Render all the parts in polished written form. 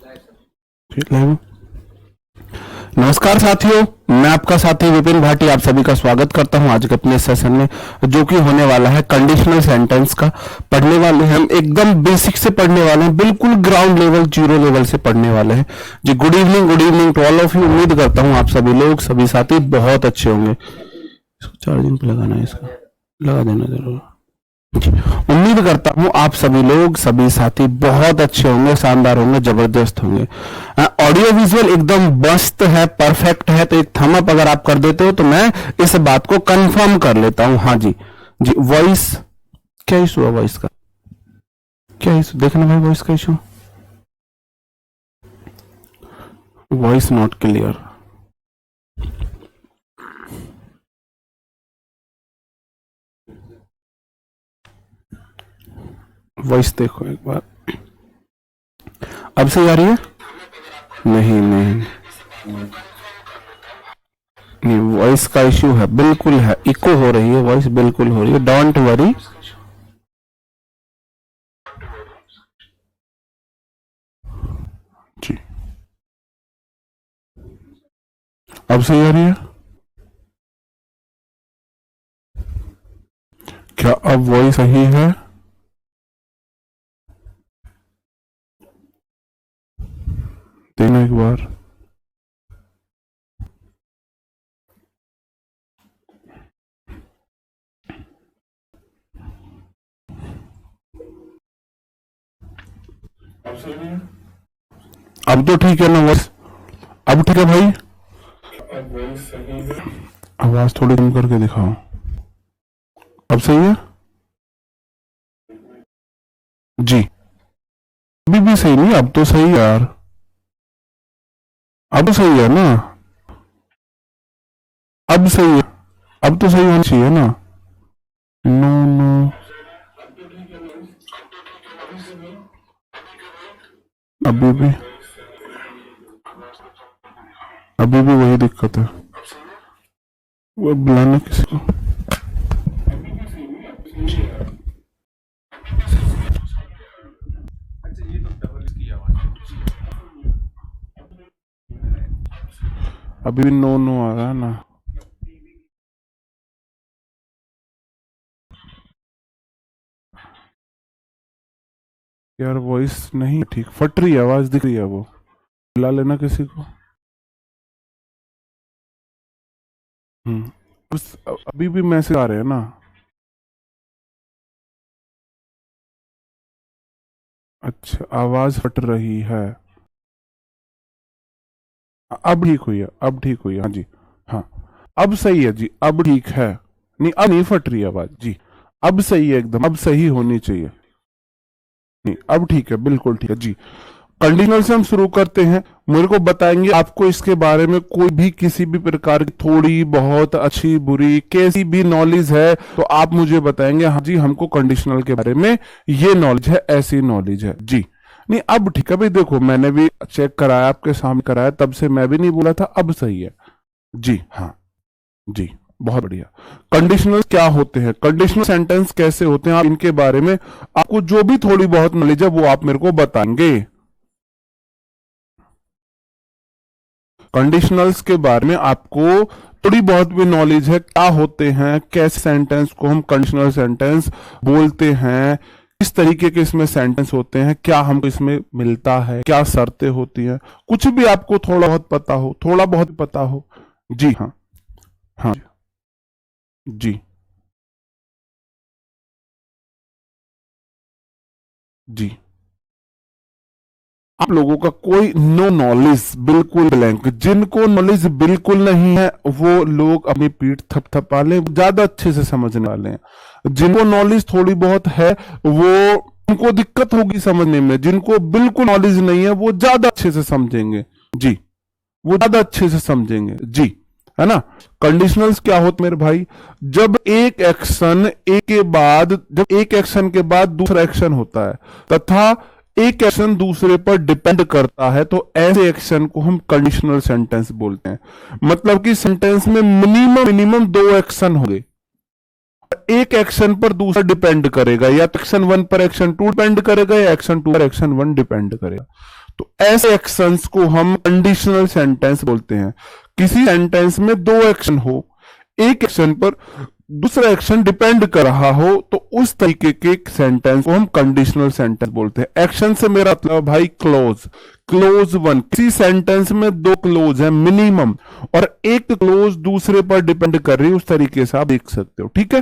Live. नमस्कार साथियों, मैं आपका साथी विपिन भाटी आप सभी का स्वागत करता हूं आज के अपने सेशन में, जो कि होने वाला है कंडीशनल सेंटेंस का। पढ़ने वाले हैं हम एकदम बेसिक से पढ़ने वाले हैं, बिल्कुल ग्राउंड लेवल, जीरो लेवल से पढ़ने वाले हैं जी। Good evening to all of you. उम्मीद करता हूं आप सभी लोग, सभी साथी बहुत अच्छे होंगे। इसको चार्जिंग पे लगाना है, इसका लगा देना जरूर। उम्मीद करता हूं आप सभी लोग, सभी साथी बहुत अच्छे होंगे, शानदार होंगे, जबरदस्त होंगे। ऑडियो विजुअल एकदम मस्त है, परफेक्ट है। तो एक थंब अप अगर आप कर देते हो तो मैं इस बात को कंफर्म कर लेता हूं। हाँ जी जी। वॉइस क्या इशू है? वॉइस का क्या इशू? देखना भाई, वॉइस का issue, voice not clear. Voice देखो एक बार, अब सही आ रही है? नहीं नहीं, वॉइस का इश्यू है, बिल्कुल है, इको हो रही है वॉइस, बिल्कुल हो रही है। Don't worry. जी, अब सही आ रही है क्या? अब वॉइस सही है? देखना एक बार। अब तो ठीक है ना वॉइस? अब ठीक है भाई? आवाज थोड़ी कम करके दिखाओ। अब सही है जी? अभी भी सही नहीं? अब तो सही है यार, अब तो सही है ना? अब सही है, अब तो सही होना चाहिए ना? नो नो, अभी भी अभी भी वही दिक्कत है। वो बुलाना किसी को। अभी भी नो नो आ रहा है ना? यार वॉइस नहीं ठीक, फट रही है आवाज, दिख रही है। वो बुला लेना किसी को। अभी भी मैसेज आ रहे हैं ना? अच्छा, आवाज फट रही है। अब ठीक हुई है, अब ठीक हुई है। हाँ जी, हाँ अब सही है जी, अब ठीक है। नहीं, अब नहीं फट रही आवाज जी, अब सही है एकदम, अब सही होनी चाहिए। नहीं, अब ठीक है, बिल्कुल ठीक है जी। कंडीशनल से हम शुरू करते हैं। मेरे को बताएंगे आपको इसके बारे में कोई भी किसी भी प्रकार की थोड़ी बहुत अच्छी बुरी कैसी भी नॉलेज है तो आप मुझे बताएंगे, हाँ जी हमको कंडीशनल के बारे में ये नॉलेज है, ऐसी नॉलेज है जी। नहीं, अब ठीक है भाई। देखो मैंने भी चेक कराया, आपके सामने कराया, तब से मैं भी नहीं बोला था, अब सही है जी। हाँ जी, बहुत बढ़िया। कंडीशनल क्या होते हैं, कंडीशनल सेंटेंस कैसे होते हैं, आप इनके बारे में आपको जो भी थोड़ी बहुत नॉलेज है वो आप मेरे को बताएंगे। कंडीशनल्स के बारे में आपको थोड़ी बहुत भी नॉलेज है, क्या होते हैं, कैसे सेंटेंस को हम कंडीशनल सेंटेंस बोलते हैं, किस तरीके के इसमें सेंटेंस होते हैं, क्या हमको इसमें मिलता है, क्या शर्तें होती हैं, कुछ भी आपको थोड़ा बहुत पता हो, थोड़ा बहुत पता हो जी। हाँ हाँ जी जी। आप लोगों का कोई नो नॉलेज, बिल्कुल ब्लैंक। जिनको नॉलेज बिल्कुल नहीं है वो लोग अपनी पीठ थपथपा लें, ज्यादा अच्छे से समझने वाले हैं। जिनको नॉलेज थोड़ी बहुत है वो उनको दिक्कत होगी समझने में, जिनको बिल्कुल नॉलेज नहीं है वो ज्यादा अच्छे से समझेंगे जी, वो ज्यादा अच्छे से समझेंगे जी, है ना। कंडीशनल्स क्या होते मेरे भाई? जब एक एक्शन एक के बाद, जब एक एक्शन के बाद दूसरा एक्शन होता है तथा एक एक्शन दूसरे पर डिपेंड करता है तो ऐसे एक्शन को हम कंडीशनल सेंटेंस बोलते हैं। मतलब कि सेंटेंस में मिनिमम दो एक्शन होंगे, एक एक्शन पर दूसरा डिपेंड करेगा, या एक्शन वन पर एक्शन टू डिपेंड करेगा या एक्शन टू पर एक्शन वन डिपेंड करेगा। तो ऐसे एक्शंस को हम कंडीशनल सेंटेंस बोलते हैं। किसी सेंटेंस में दो एक्शन हो, एक एक्शन पर दूसरा एक्शन डिपेंड कर रहा हो, तो उस तरीके के सेंटेंस को हम कंडीशनल सेंटेंस बोलते हैं। एक्शन से मेरा मतलब भाई क्लोज, क्लोज वन, किसी सेंटेंस में दो क्लोज है मिनिमम और एक क्लोज दूसरे पर डिपेंड कर रही है, उस तरीके से आप देख सकते हो। ठीक है,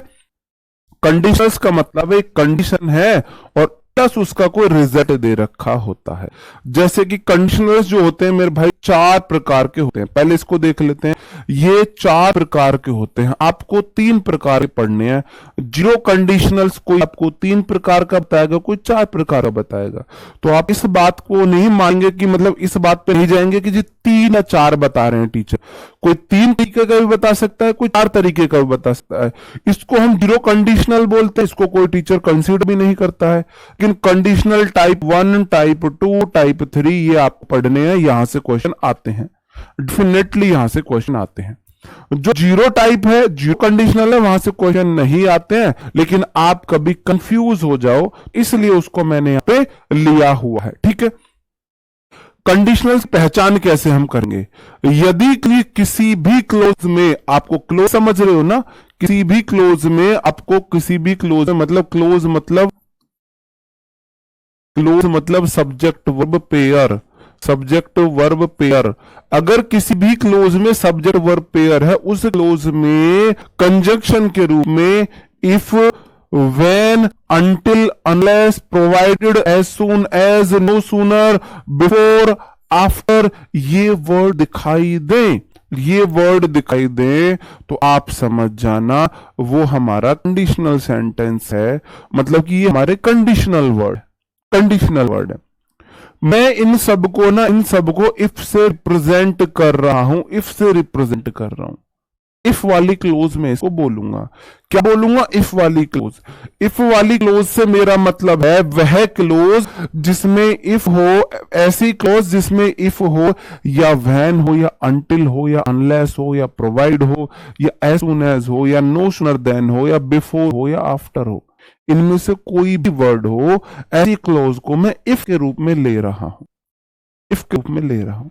कंडीशनल्स का मतलब एक कंडीशन है और प्लस उसका कोई रिजल्ट दे रखा होता है। जैसे कि कंडीशनल्स जो होते हैं मेरे भाई चार प्रकार के होते हैं। पहले इसको देख लेते हैं, ये चार प्रकार के होते हैं, आपको तीन प्रकार के पढ़ने हैं। जीरो कंडीशनल्स कोई आपको तीन प्रकार का बताएगा, कोई चार प्रकार का बताएगा। तो आप इस बात को नहीं मानेंगे कि मतलब इस बात पे नहीं जाएंगे कि जी तीन या चार बता रहे हैं टीचर। कोई तीन तरीके का भी बता सकता है, कोई चार तरीके का भी बता सकता है। इसको हम जीरो कंडीशनल बोलते हैं, इसको कोई टीचर कंसीडर भी नहीं करता है। लेकिन कंडीशनल टाइप 1, टाइप 2, टाइप 3 ये आपको पढ़ने हैं, यहां से क्वेश्चन आते हैं, डेफिनेटली यहां से क्वेश्चन आते हैं। जो जीरो टाइप है, जीरो कंडीशनल है, वहां से क्वेश्चन नहीं आते हैं, लेकिन आप कभी कंफ्यूज हो जाओ इसलिए उसको मैंने यहां पे लिया हुआ है। ठीक है, कंडीशनल पहचान कैसे हम करेंगे? यदि किसी भी क्लोज में, आपको क्लोज समझ रहे हो ना, किसी भी क्लोज में आपको, किसी भी क्लोज मतलब क्लोज मतलब subject verb pair, subject verb pair. अगर किसी भी क्लोज में सब्जेक्ट वर्ब पेयर है, उस क्लोज में कंजंक्शन के रूप में if, when, until, unless, provided, as soon as, no sooner, before, after ये वर्ड दिखाई दें, ये वर्ड दिखाई दें तो आप समझ जाना वो हमारा कंडीशनल सेंटेंस है। मतलब कि ये हमारे कंडीशनल वर्ड है। मैं इन सबको इफ से रिप्रेजेंट कर रहा हूं, इफ वाली क्लोज में इसको बोलूंगा। क्या बोलूंगा? इफ वाली क्लोज। इफ वाली क्लोज से मेरा मतलब है वह क्लोज जिसमें इफ हो, ऐसी क्लोज जिसमें इफ हो या व्हेन हो या अंटिल हो या अनलेस हो या प्रोवाइड हो या एज सून एज हो या नो सूनर देन हो या बिफोर हो या आफ्टर हो। इनमें से कोई भी वर्ड हो, ऐसी क्लोज को मैं इफ के रूप में ले रहा हूं।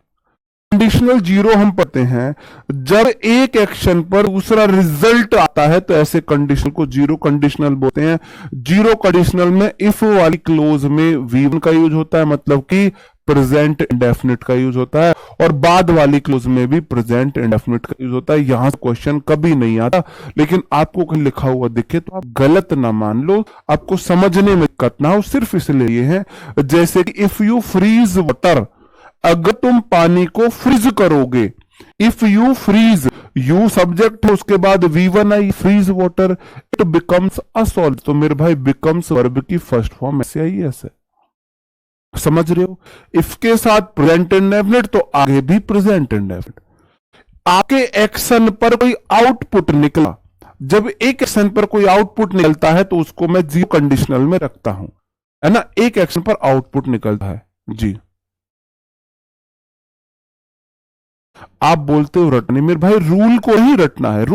कंडीशनल जीरो हम पढ़ते हैं जब एक एक्शन पर दूसरा रिजल्ट आता है, तो ऐसे कंडीशनल को जीरो कंडीशनल बोलते हैं। जीरो कंडीशनल में इफ वाली क्लोज में V1 का यूज होता है, मतलब कि प्रेजेंट इंडेफिनिट का यूज होता है, और बाद वाली क्लोज में भी प्रेजेंट इंडेफिनिट का यूज होता है। यहां से क्वेश्चन कभी नहीं आता, लेकिन आपको कहीं लिखा हुआ दिखे तो आप गलत ना मान लो, आपको समझने में दिक्कत ना हो, सिर्फ इसलिए है। जैसे कि इफ यू फ्रीज वाटर, अगर तुम पानी को फ्रीज करोगे, if you freeze, you subject है, उसके बाद V1 आई, freeze water, it becomes a solid. तो मेरे भाई बिकम्स वर्ब की फर्स्ट फॉर्म ऐसे आई, ऐसे समझ रहे हो? इफ के साथ प्रेजेंट इंडेफिनिट तो आगे भी प्रेजेंट इंडेफिनिट। आपके एक्शन पर कोई आउटपुट निकला, जब एक एक्शन पर कोई आउटपुट निकलता है तो उसको मैं जीरो कंडीशनल में रखता हूं, है ना। एक एक्शन पर आउटपुट निकलता है जी। आप बोलते हो रटने, मेरे भाई रूल को नहीं रटना है,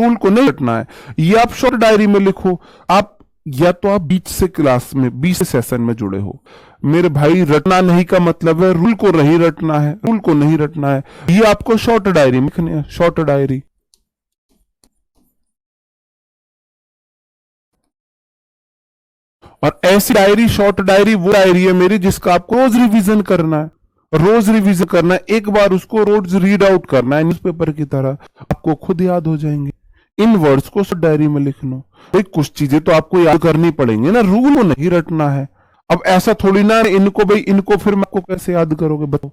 ये आप शॉर्ट डायरी में लिखो। आप या तो आप बीच से क्लास में, बीच से सेशन में जुड़े हो, मेरे भाई रटना नहीं का मतलब है रूल को नहीं रटना है, ये आपको शॉर्ट डायरी में लिखने हैं, शॉर्ट डायरी। और ऐसी डायरी, शॉर्ट डायरी वो डायरी है मेरी जिसका आपको रोज रिवीजन करना है, एक बार उसको रोज रीड आउट करना है न्यूज़पेपर की तरह, आपको खुद याद हो जाएंगे। इन वर्ड्स को डायरी में लिख लो। भाई कुछ चीजें तो आपको याद करनी पड़ेंगी ना, रूल को नहीं रटना है। अब ऐसा थोड़ी ना इनको फिर मैं आपको कैसे याद करोगे बताओ।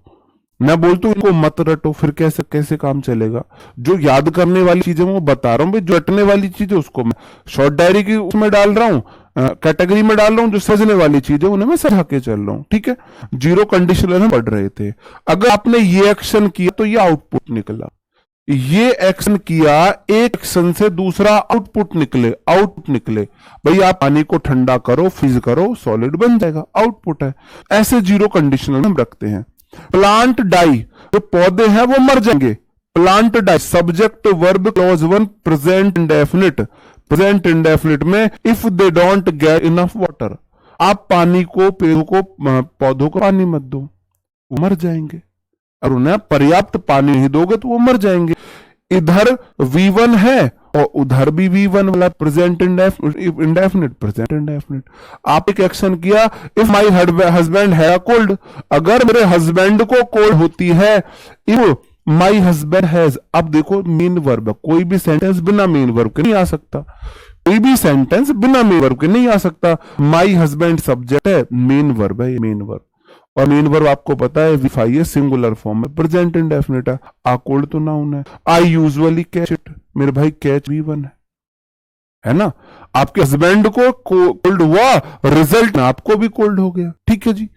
मैं बोलता हूं इनको मत रटो, फिर कैसे काम चलेगा। जो याद करने वाली चीजें वो बता रहा हूं भाई, जो रटने वाली चीजें उसको मैं शॉर्ट डायरी की उसमें डाल रहा हूं, कैटेगरी में डाल रहा हूं। जो सजने वाली चीजें उन्हें मैं सजा के चल रहा हूं। ठीक है, जीरो कंडीशनल हम पढ़ रहे थे। अगर आपने ये एक्शन किया तो ये आउटपुट निकला, ये एक्शन किया, एक एक्शन से दूसरा आउटपुट निकले। भाई आप पानी को ठंडा करो, फ्रीज करो, सॉलिड बन जाएगा, आउटपुट है। ऐसे जीरो कंडीशनल हम रखते हैं। प्लांट डाई, जो पौधे हैं वो मर जाएंगे। Plant die, subject verb clause 1 present indefinite में if they don't get enough water, आप पानी को, पेड़ों को, पौधों को पानी मत दो, वो मर जाएंगे, और उन्हें पर्याप्त पानी नहीं दोगे तो वो मर जाएंगे। इधर V1 है और उधर भी V1 वाला प्रेजेंट इंडेफिनिट, प्रेजेंट इंडेफिनिट। आप एक एक्शन किया, इफ माई हस्बैंड है कोल्ड, अगर मेरे हस्बैंड को कोल्ड होती है, इफ माई हस्बैंड हैज, अब देखो मेन वर्ब, कोई भी सेंटेंस बिना मेन वर्ब के नहीं आ सकता, कोई भी सेंटेंस बिना मेन वर्ब के नहीं आ सकता। माई हस्बैंड सब्जेक्ट है, मेन वर्ब है, मेन वर्ब, और मेन वर्ब आपको पता है V5 है, सिंगुलर फॉर्म में, प्रेजेंट इंडेफिनिट है। आ कोल्ड तो नाउन है। आई यूजुअली कैच इट, मेरे भाई कैच V1 है ना। आपके हस्बैंड को कोल्ड हुआ, रिजल्ट में आपको भी कोल्ड हो गया, ठीक है जी।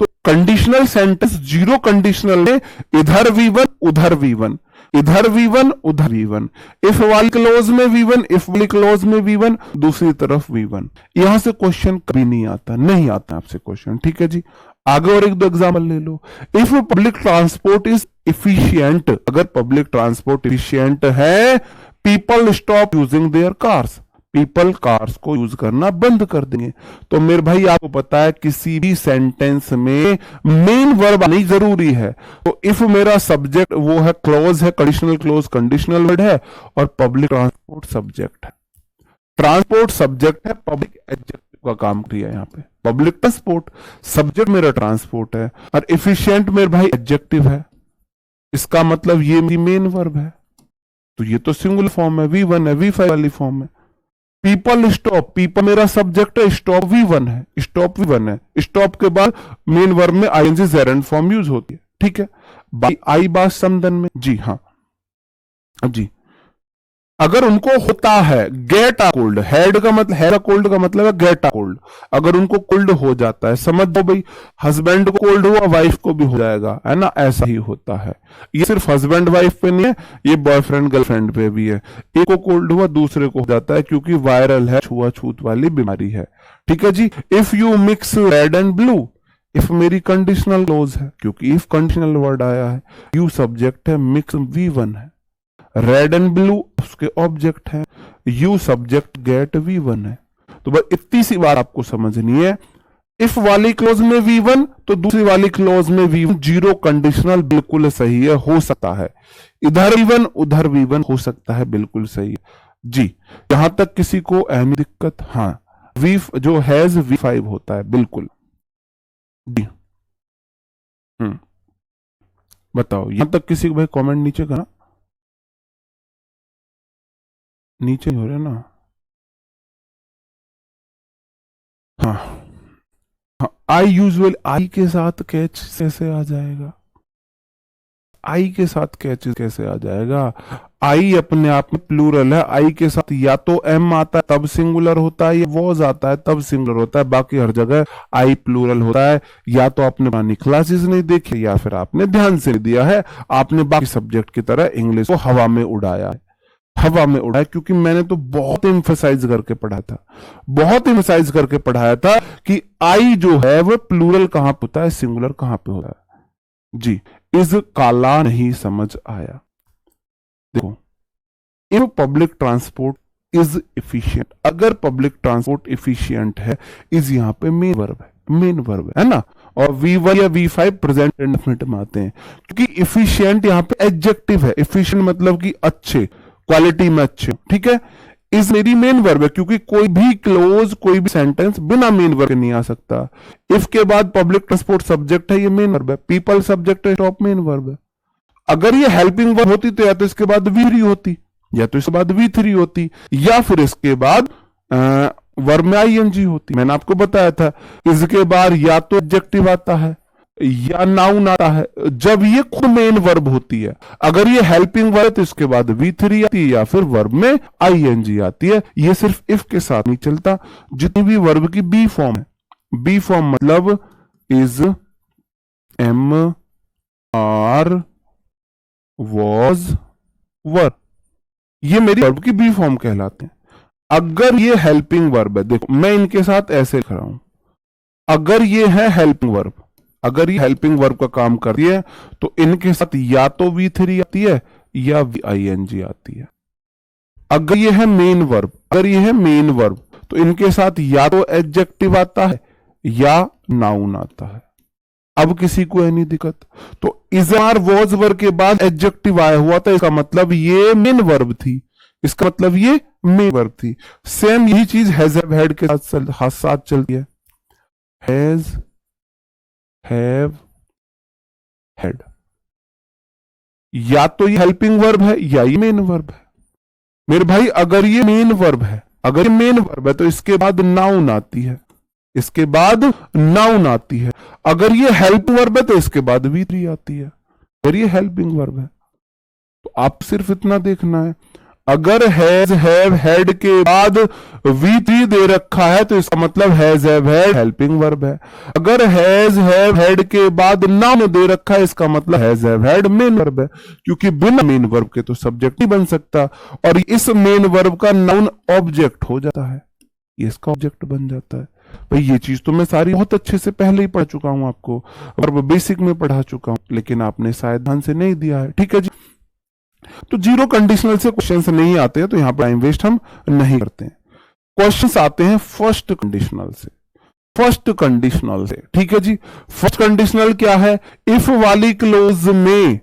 तो कंडीशनल सेंटेंस जीरो कंडीशनल में इधर V1 उधर V1, इधर V1 उधर V1, इफ वाली क्लोज में V1, इफ वाली क्लोज में V1, दूसरी तरफ V1। यहां से क्वेश्चन कभी नहीं आता, नहीं आता आपसे क्वेश्चन, ठीक है जी। आगे और एक दो एग्जाम्पल ले लो। If public transport is efficient, अगर पब्लिक ट्रांसपोर्ट इफिशियंट है, people stop using their cars, people cars को यूज करना बंद कर देंगे। तो मेरे भाई आपको पता है किसी भी सेंटेंस में मेन वर्ब आनी जरूरी है। तो इफ मेरा सब्जेक्ट वो है क्लोज है, कंडीशनल क्लोज कंडीशनल वर्ड है, और पब्लिक ट्रांसपोर्ट सब्जेक्ट है, ट्रांसपोर्ट सब्जेक्ट है, पब्लिक एडजेक्टिव का काम किया यहाँ पे, पब्लिक ट्रांसपोर्ट, सब्जेक्ट मेरा ट्रांसपोर्ट है, और एफिशिएंट मेरे भाई एडजेक्टिव है, इसका मतलब ये मेरी मेन वर्ब है। तो ये तो सिंगुलर फॉर्म है, V1 है, V5 वाली फॉर्म है। पीपल स्टॉप, पीपल मेरा सब्जेक्ट है, स्टॉप V1 है, स्टॉप V1 है, स्टॉप के बाद मेन वर्ब में आईएनजी जेरेंट फॉर्म यूज होती है, ठीक है। बाई आई बात समदन में, जी हाँ जी। अगर उनको होता है गेट आ कोल्ड, हेड का मतलब, हेड कोल्ड का मतलब है गेट आ कोल्ड, अगर उनको कोल्ड हो जाता है, समझ दो भाई, हस्बैंड को कोल्ड हुआ वाइफ को भी हो जाएगा, है ना, ऐसा ही होता है। ये सिर्फ हस्बैंड वाइफ पे नहीं है, ये बॉयफ्रेंड गर्लफ्रेंड पे भी है। एक को कोल्ड हुआ दूसरे को हो जाता है, क्योंकि वायरल है, छुआछूत वाली बीमारी है, ठीक है जी। If you mix red and blue, if मेरी कंडीशनल क्लोज है, क्योंकि इफ कंडीशनल वर्ड आया है, यू सब्जेक्ट है, मिक्स V1 है, रेड एंड ब्लू उसके ऑब्जेक्ट है, यू सब्जेक्ट, गेट V1 है। तो बस इतनी सी बात आपको समझनी है, इफ वाली क्लोज में V1 तो दूसरी वाली क्लोज में V1, जीरो कंडीशनल बिल्कुल सही है, हो सकता है इधर V1 उधर V1 हो सकता है, बिल्कुल सही है जी। यहां तक किसी को अहम दिक्कत, हाँ V जो हैज V5 होता है, बिल्कुल जी। बताओ, यहां तक किसी को भाई कमेंट नीचे करना, नीचे हो रहा है ना, हाँ हाँ। आई यूजुअल, आई के साथ कैच कैसे आ जाएगा, आई के साथ कैच कैसे आ जाएगा। आई अपने आप में प्लूरल है, आई के साथ या तो एम आता है तब सिंगुलर होता है, या वॉज आता है तब सिंगुलर होता है, बाकी हर जगह आई प्लूरल होता है। या तो आपने पुरानी क्लासेस नहीं देखी, या फिर आपने ध्यान से दिया है, आपने बाकी सब्जेक्ट की तरह इंग्लिश को हवा में उड़ाया है, हवा में उड़ाया, क्योंकि मैंने तो बहुत एम्फसाइज करके पढ़ा था, बहुत एम्फसाइज करके पढ़ाया था कि आई जो है वो प्लूरल कहां पे होता है, सिंगुलर कहां पे होता है जी। इस काला नहीं समझ आया, देखो, if public transport is efficient, अगर पब्लिक ट्रांसपोर्ट इफिशियंट है, इज यहाँ पे मेन वर्ब है, मेन वर्ब है ना, और V1 या V5 प्रेजेंट इंडेफिनिट में आते हैं, क्योंकि इफिशियंट यहाँ पे एडजेक्टिव है, इफिशियंट मतलब कि अच्छे, क्वालिटी में अच्छे, ठीक है। इस मेरी मेन वर्ब है, क्योंकि कोई भी क्लोज, कोई भी सेंटेंस बिना मेन वर्ब के नहीं आ सकता। इफ के बाद पब्लिक ट्रांसपोर्ट सब्जेक्ट है, ये मेन वर्ब है, पीपल सब्जेक्ट है, स्टॉप मेन वर्ब है। अगर ये हेल्पिंग वर्ब होती तो या तो इसके बाद V3 होती, या तो इसके बाद V3 होती, या फिर इसके बाद वर्ब में ING होती। मैंने आपको बताया था इसके बाद या तो एडजेक्टिव आता है या नाउन आता है, जब ये खुद मेन वर्ब होती है। अगर ये हेल्पिंग वर्ब है तो इसके बाद V3 आती है, या फिर वर्ब में ING आती है। ये सिर्फ इफ के साथ नहीं चलता, जितनी भी वर्ब की बी फॉर्म है, बी फॉर्म मतलब इज, एम, आर, वॉज, वर, ये मेरी वर्ब की बी फॉर्म कहलाते हैं। अगर ये हेल्पिंग वर्ब है, देखो मैं इनके साथ ऐसे लिख रहा हूं, अगर ये है हेल्पिंग वर्ब, अगर ये हेल्पिंग वर्ब का काम करती है तो इनके साथ या तो V3 आती है या ING आती है। अगर ये है मेन वर्ब, अगर ये है मेन वर्ब तो इनके साथ या तो एडजेक्टिव आता है या नाउन आता है। अब किसी को है नहीं दिक्कत। तो इज आर वॉज वर्ब के बाद एडजेक्टिव आया हुआ था, इसका मतलब ये मेन वर्ब थी, इसका मतलब ये मेन वर्ब थी। सेम यही चीज हैज हैव हैड के साथ चलती है। हैज हैव हैड, या तो ये हेल्पिंग वर्ब है या ये मेन वर्ब है। मेरे भाई अगर ये मेन वर्ब है, अगर ये मेन वर्ब है तो इसके बाद नाउन आती है, इसके बाद नाउन आती है। अगर ये हेल्प वर्ब है तो इसके बाद V3 आती है। अगर ये हेल्पिंग वर्ब है तो आप सिर्फ इतना देखना है, अगर हैज हैव हैड के बाद V3 दे रखा है तो इसका मतलब has have had helping verb है। अगर हैज हैव हैड के बाद नाउन दे रखा है इसका मतलब has have had main verb है, क्योंकि बिना मेन वर्ब के तो सब्जेक्ट नहीं बन सकता, और इस मेन वर्ब का नाउन ऑब्जेक्ट हो जाता है, ये इसका ऑब्जेक्ट बन जाता है। भाई ये चीज तो मैं सारी बहुत अच्छे से पहले ही पढ़ चुका हूं आपको, और बेसिक में पढ़ा चुका हूं, लेकिन आपने शायद ध्यान से नहीं दिया है। ठीक है जी, तो जीरो कंडीशनल से क्वेश्चंस नहीं आते हैं, तो यहां पर टाइम वेस्ट हम नहीं करते हैं। क्वेश्चंस आते हैं फर्स्ट कंडीशनल से, फर्स्ट कंडीशनल से। ठीक है जी, फर्स्ट कंडीशनल क्या है? इफ वाली क्लोज में,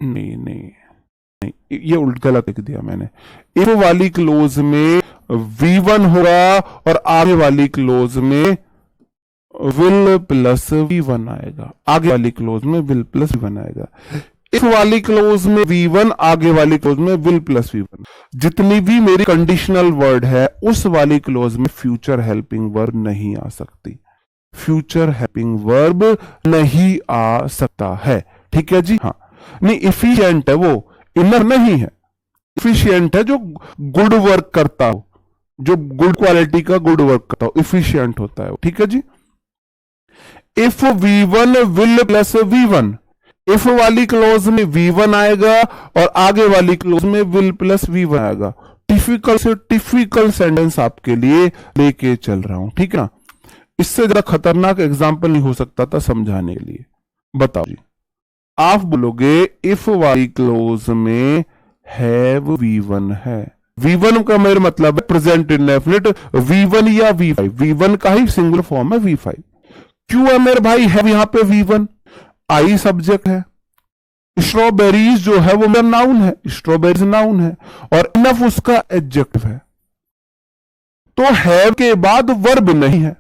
नहीं, ये उल्ट गलत लिख दिया मैंने। इफ वाली क्लोज में V1 होगा और आगे वाली क्लोज में विल प्लस V1 आएगा, आगे वाली क्लोज में विल प्लस V1 आएगा। इफ वाली क्लोज में V1, आगे वाली क्लोज में विल प्लस V1। जितनी भी मेरी कंडीशनल वर्ड है उस वाली क्लोज में फ्यूचर हेल्पिंग वर्ब नहीं आ सकती, फ्यूचर हेल्पिंग वर्ब नहीं आ सकता है। ठीक है जी, हाँ, नहीं इफिशिएंट है, वो इनर नहीं है, इफिशिएंट है जो गुड वर्क करता हो, जो गुड क्वालिटी का गुड वर्क करता हो, इफिशिएंट होता है। ठीक है जी, if V1 will plus V1, if वाली क्लोज में V1 आएगा और आगे वाली क्लोज में विल प्लस V1 आएगा। टिपिकल से टिपिकल सेंटेंस आपके लिए लेके चल रहा हूं, ठीक है ना। इससे जरा खतरनाक एग्जाम्पल नहीं हो सकता था समझाने के लिए। बताओ जी, आप बोलोगे इफ वाली क्लोज में हैव V1 है, V1 का मेरा मतलब है प्रेजेंट इंडेफिनिट V1 या V5, V1 का ही सिंगल फॉर्म है V5। क्यों है मेरे भाई है यहां पे V1? आई सब्जेक्ट है, स्ट्रॉबेरीज जो है वो मेरा नाउन है, स्ट्रॉबेरीज नाउन है, और इनफ उसका एडजेक्टिव है। तो हैव के बाद वर्ब नहीं है,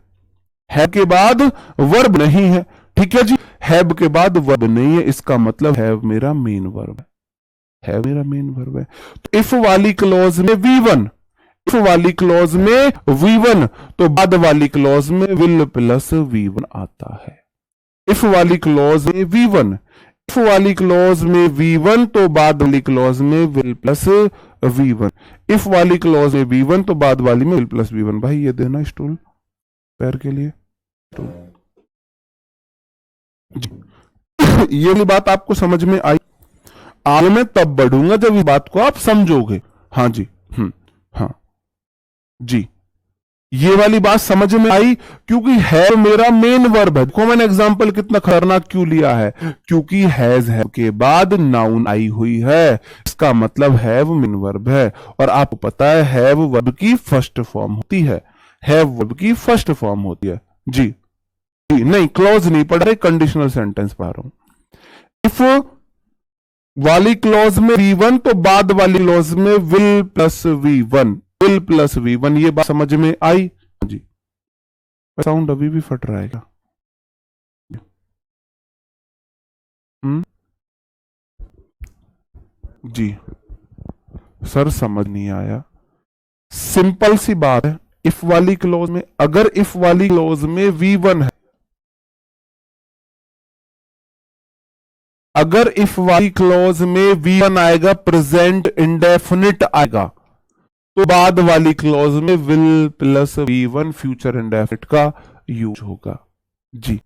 हैव के बाद वर्ब नहीं है। ठीक है जी, हैव के बाद वर्ब नहीं है, इसका मतलब हैव मेरा मेन वर्ब है मेरा मेन वर्ब है। तो इफ वाली क्लॉज में V1, इफ वाली क्लॉज में V1 तो बाद वाली क्लॉज में विल प्लस V1 आता है। इफ वाली क्लॉज में V1, इफ वाली क्लॉज में V1 तो बाद वाली क्लॉज में विल प्लस V1, इफ वाली क्लॉज में V1 तो बाद वाली में विल प्लस V1। भाई ये देना स्टूल पैर के लिए स्टूल। ये वाली बात आपको समझ में आई? आगे मैं तब बढ़ूंगा जब इस बात को आप समझोगे। हाँ जी, हाँ जी, ये वाली बात समझ में आई, क्योंकि हैव मेरा मेन वर्ब है। देखो मैंने एग्जांपल कितना खतरनाक क्यों लिया है, क्योंकि हैज हैव के बाद नाउन आई हुई है, इसका मतलब हैव मेन वर्ब है। और आपको पता है हैव वर्ब की फर्स्ट फॉर्म होती है, हैव वर्ब की फर्स्ट फॉर्म होती है। जी नहीं, क्लॉज नहीं पढ़ रहे, कंडीशनल सेंटेंस पढ़ रहा हूं। इफ वाली क्लॉज में V1 तो बाद वाली क्लॉज में will plus V1, will plus V1। ये बात समझ में आई जी? साउंड अभी भी फट रहा है क्या? जी सर समझ नहीं आया। सिंपल सी बात है, इफ वाली क्लॉज में, अगर इफ वाली क्लॉज में V1 है, अगर इफ वाली क्लॉज में V1 आएगा, प्रेजेंट इंडेफिनिट आएगा, तो बाद वाली क्लॉज में will plus V1 future indefinite का यूज होगा। जी,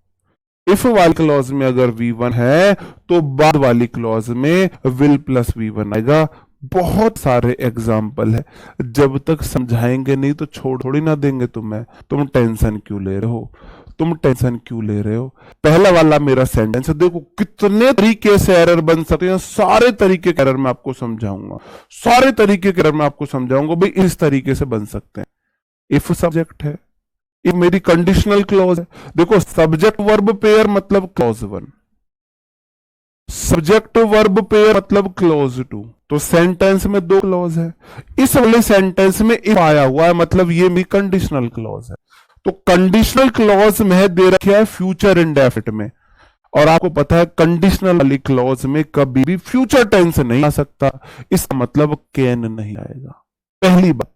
इफ वाली क्लॉज में अगर V1 है तो बाद वाली क्लॉज में विल प्लस V1 आएगा। बहुत सारे एग्जाम्पल है, जब तक समझाएंगे नहीं तो छोड़ थोड़ी ना देंगे तुम्हें। तुम टेंशन क्यों ले रहे हो, तुम टेंशन क्यों ले रहे हो? पहला वाला मेरा सेंटेंस देखो, कितने तरीके से एरर बन सकते हैं, सारे तरीके के एरर मैं आपको समझाऊंगा, सारे तरीके के एरर मैं आपको समझाऊंगा। भाई इस तरीके से बन सकते हैं। इफ सब्जेक्ट है, ये मेरी कंडीशनल क्लॉज है। देखो सब्जेक्ट वर्ब पेयर मतलब क्लॉज 1, सब्जेक्ट वर्ब पेयर मतलब क्लॉज 2। तो सेंटेंस में 2 क्लॉज है, इस वाले सेंटेंस में इफ आया हुआ है, मतलब ये मेरी कंडीशनल क्लॉज है। तो कंडीशनल क्लॉज में दे रखा है फ्यूचर इंडेफिनिट में, और आपको पता है कंडीशनल वाली क्लॉज में कभी भी फ्यूचर टेंस नहीं आ सकता, इसका मतलब कैन नहीं आएगा, पहली बात।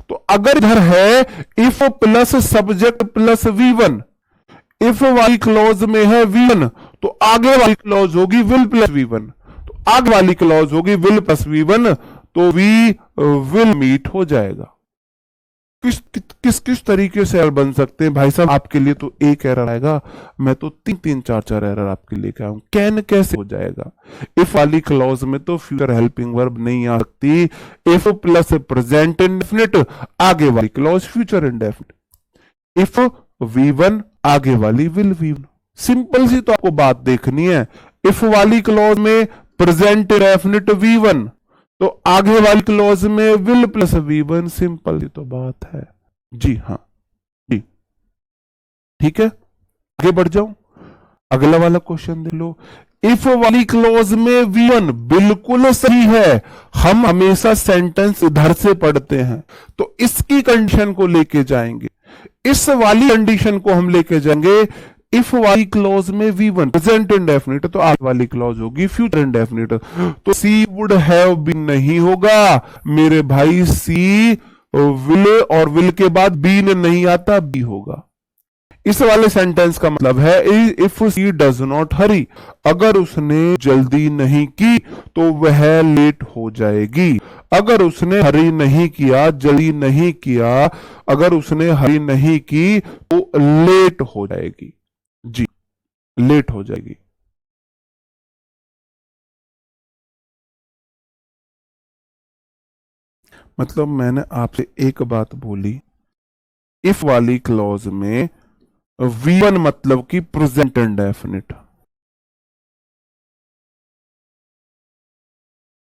तो अगर इधर है if plus subject plus V1, if वाली क्लॉज में है V1 तो आगे वाली क्लॉज होगी विल प्लस V1, तो आगे वाली क्लॉज होगी विल प्लस V1, तो वी विल मीट हो जाएगा। किस किस तरीके से एरर बन सकते हैं भाई साहब? आपके लिए तो एक एरर आएगा, मैं तो 3-4 एरर आपके लिए क्या हूं। कैन कैसे हो जाएगा? इफ वाली क्लॉज में तो फ्यूचर हेल्पिंग वर्ब नहीं आ सकती, इफ प्लस प्रेजेंट इंडेफिनिट, आगे वाली clause future indefinite, if V1 आगे वाली विल V1। सिंपल सी तो आपको बात देखनी है। इफ वाली क्लॉज में प्रेजेंट इंडेफिनिट V1, तो आगे वाली क्लॉज में विल प्लस V1, सिंपल ही तो बात है। जी हाँ, जी ठीक है, आगे बढ़ जाऊं, अगला वाला क्वेश्चन देख लो। इफ वाली क्लॉज में V1 बिल्कुल सही है, हम हमेशा सेंटेंस इधर से पढ़ते हैं, तो इसकी कंडीशन को लेके जाएंगे, इस वाली कंडीशन को हम लेके जाएंगे। इफ वाली क्लॉज में V1 प्रेजेंट इंडेफिनिट, तो आगे वाली क्लॉज होगी फ्यूचर इंडेफिनिट, तो सी वुड हैव बीन नहीं होगा मेरे भाई, सी विल, और विल के बाद बीन नहीं आता, बी होगा। इस वाले सेंटेंस का मतलब है if she does not hurry, अगर उसने जल्दी नहीं की तो वह लेट हो जाएगी। अगर उसने हरी नहीं किया, जल्दी नहीं किया, अगर उसने हरी नहीं की तो लेट हो जाएगी। जी, लेट हो जाएगी। मतलब मैंने आपसे एक बात बोली, इफ वाली क्लॉज में V1 मतलब कि प्रेजेंट इंडेफिनिट,